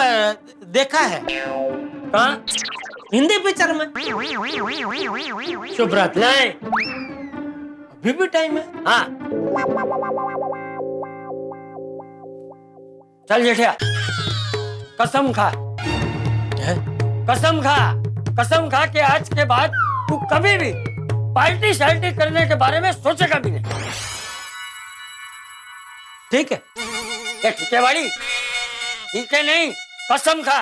देखा है। कहाँ? हिंदी पिक्चर में। शुभ रात्रि। नहीं, अभी भी टाइम है। हाँ, चल जेठिया, कसम खा, कसम खा कि आज के बाद तू कभी भी पार्टी शार्टी करने के बारे में सोचेगा भी नहीं। ठीक है? ये ठीक है बाड़ी? ठीक है नहीं, कसम खा।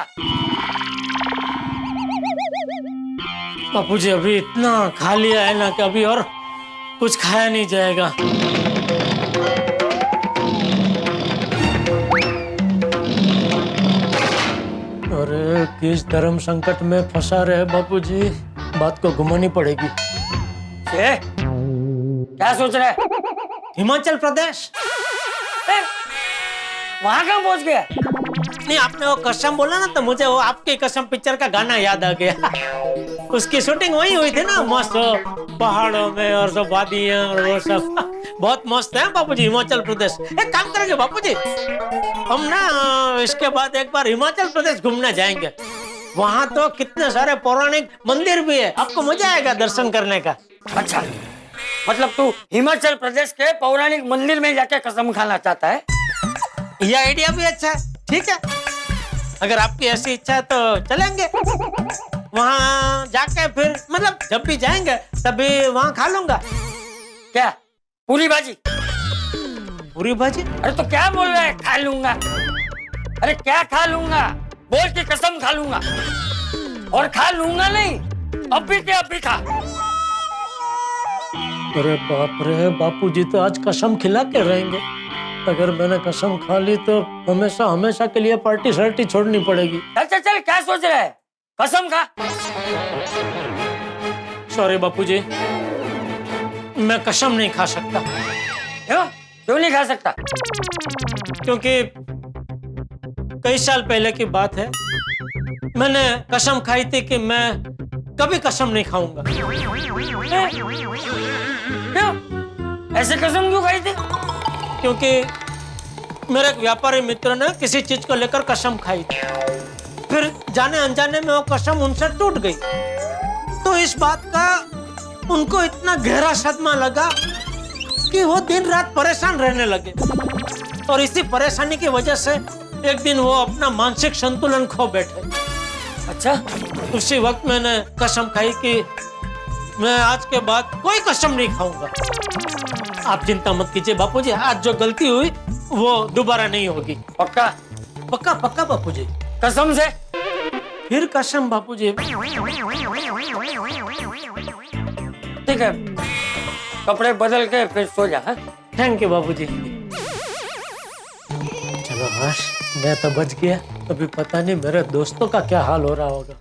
बापूजी अभी इतना खा लिया है ना कि अभी और कुछ खाया नहीं जाएगा। अरे किस धर्म संकट में फंसा रहे बापूजी, बात को घुमानी पड़ेगी। क्या सोच रहा है? हिमाचल प्रदेश। वहां कहाँ पहुंच गया? नहीं, आपने वो कसम बोला ना तो मुझे वो आपकी कसम पिक्चर का गाना याद आ गया। उसकी शूटिंग वही हुई थी ना, मस्त पहाड़ों में और सब वादियां और वो सब बहुत मस्त है बापूजी। हिमाचल प्रदेश एक काम करेंगे बापूजी, हम ना इसके बाद एक बार हिमाचल प्रदेश घूमने जाएंगे। वहाँ तो कितने सारे पौराणिक मंदिर भी है, आपको मजा आएगा दर्शन करने का। अच्छा, मतलब तू हिमाचल प्रदेश के पौराणिक मंदिर में जाके कसम खाना चाहता है? ये आइडिया भी अच्छा है। ठीक है, अगर आपकी ऐसी इच्छा है तो चलेंगे वहाँ जाके। फिर मतलब जब भी जाएंगे तभी वहाँ खा लूंगा। क्या पूरी भाजी? पूरी भाजी? अरे तो क्या बोल रहा है खा लूंगा? अरे क्या खा लूंगा? बोल के कसम खा लूंगा। और खा लूंगा नहीं, अभी के अभी खा। अरे बाप रे, बापूजी तो आज कसम खिला के रहेंगे। अगर मैंने कसम खा ली तो हमेशा हमेशा के लिए पार्टी शार्टी छोड़नी पड़ेगी। चल चल चल, क्या सोच रहा है? कसम खा। सॉरी बापूजी, मैं कसम नहीं खा सकता। क्यों नहीं खा सकता? क्योंकि कई साल पहले की बात है, मैंने कसम खाई थी कि मैं कभी कसम नहीं खाऊंगा। क्यों? ऐसे कसम क्यों खाई थी? क्योंकि मेरे एक व्यापारी मित्र ने किसी चीज को लेकर कसम खाई थी, फिर जाने अनजाने में वो कसम उनसे टूट गई। तो इस बात का उनको इतना गहरा सदमा लगा कि वो दिन रात परेशान रहने लगे। और इसी परेशानी की वजह से एक दिन वो अपना मानसिक संतुलन खो बैठे। अच्छा, उसी वक्त मैंने कसम खाई कि मैं आज के बाद कोई कसम नहीं खाऊंगा। आप चिंता मत कीजिए बापूजी, आज जो गलती हुई वो दोबारा नहीं होगी। पक्का? पक्का पक्का बापूजी, कसम से। फिर कसम बापूजी। ठीक है, कपड़े बदल के फिर सो जा। थैंक यू बापूजी। चलो हर्ष, मैं तो बच गया। अभी पता नहीं मेरे दोस्तों का क्या हाल हो रहा होगा।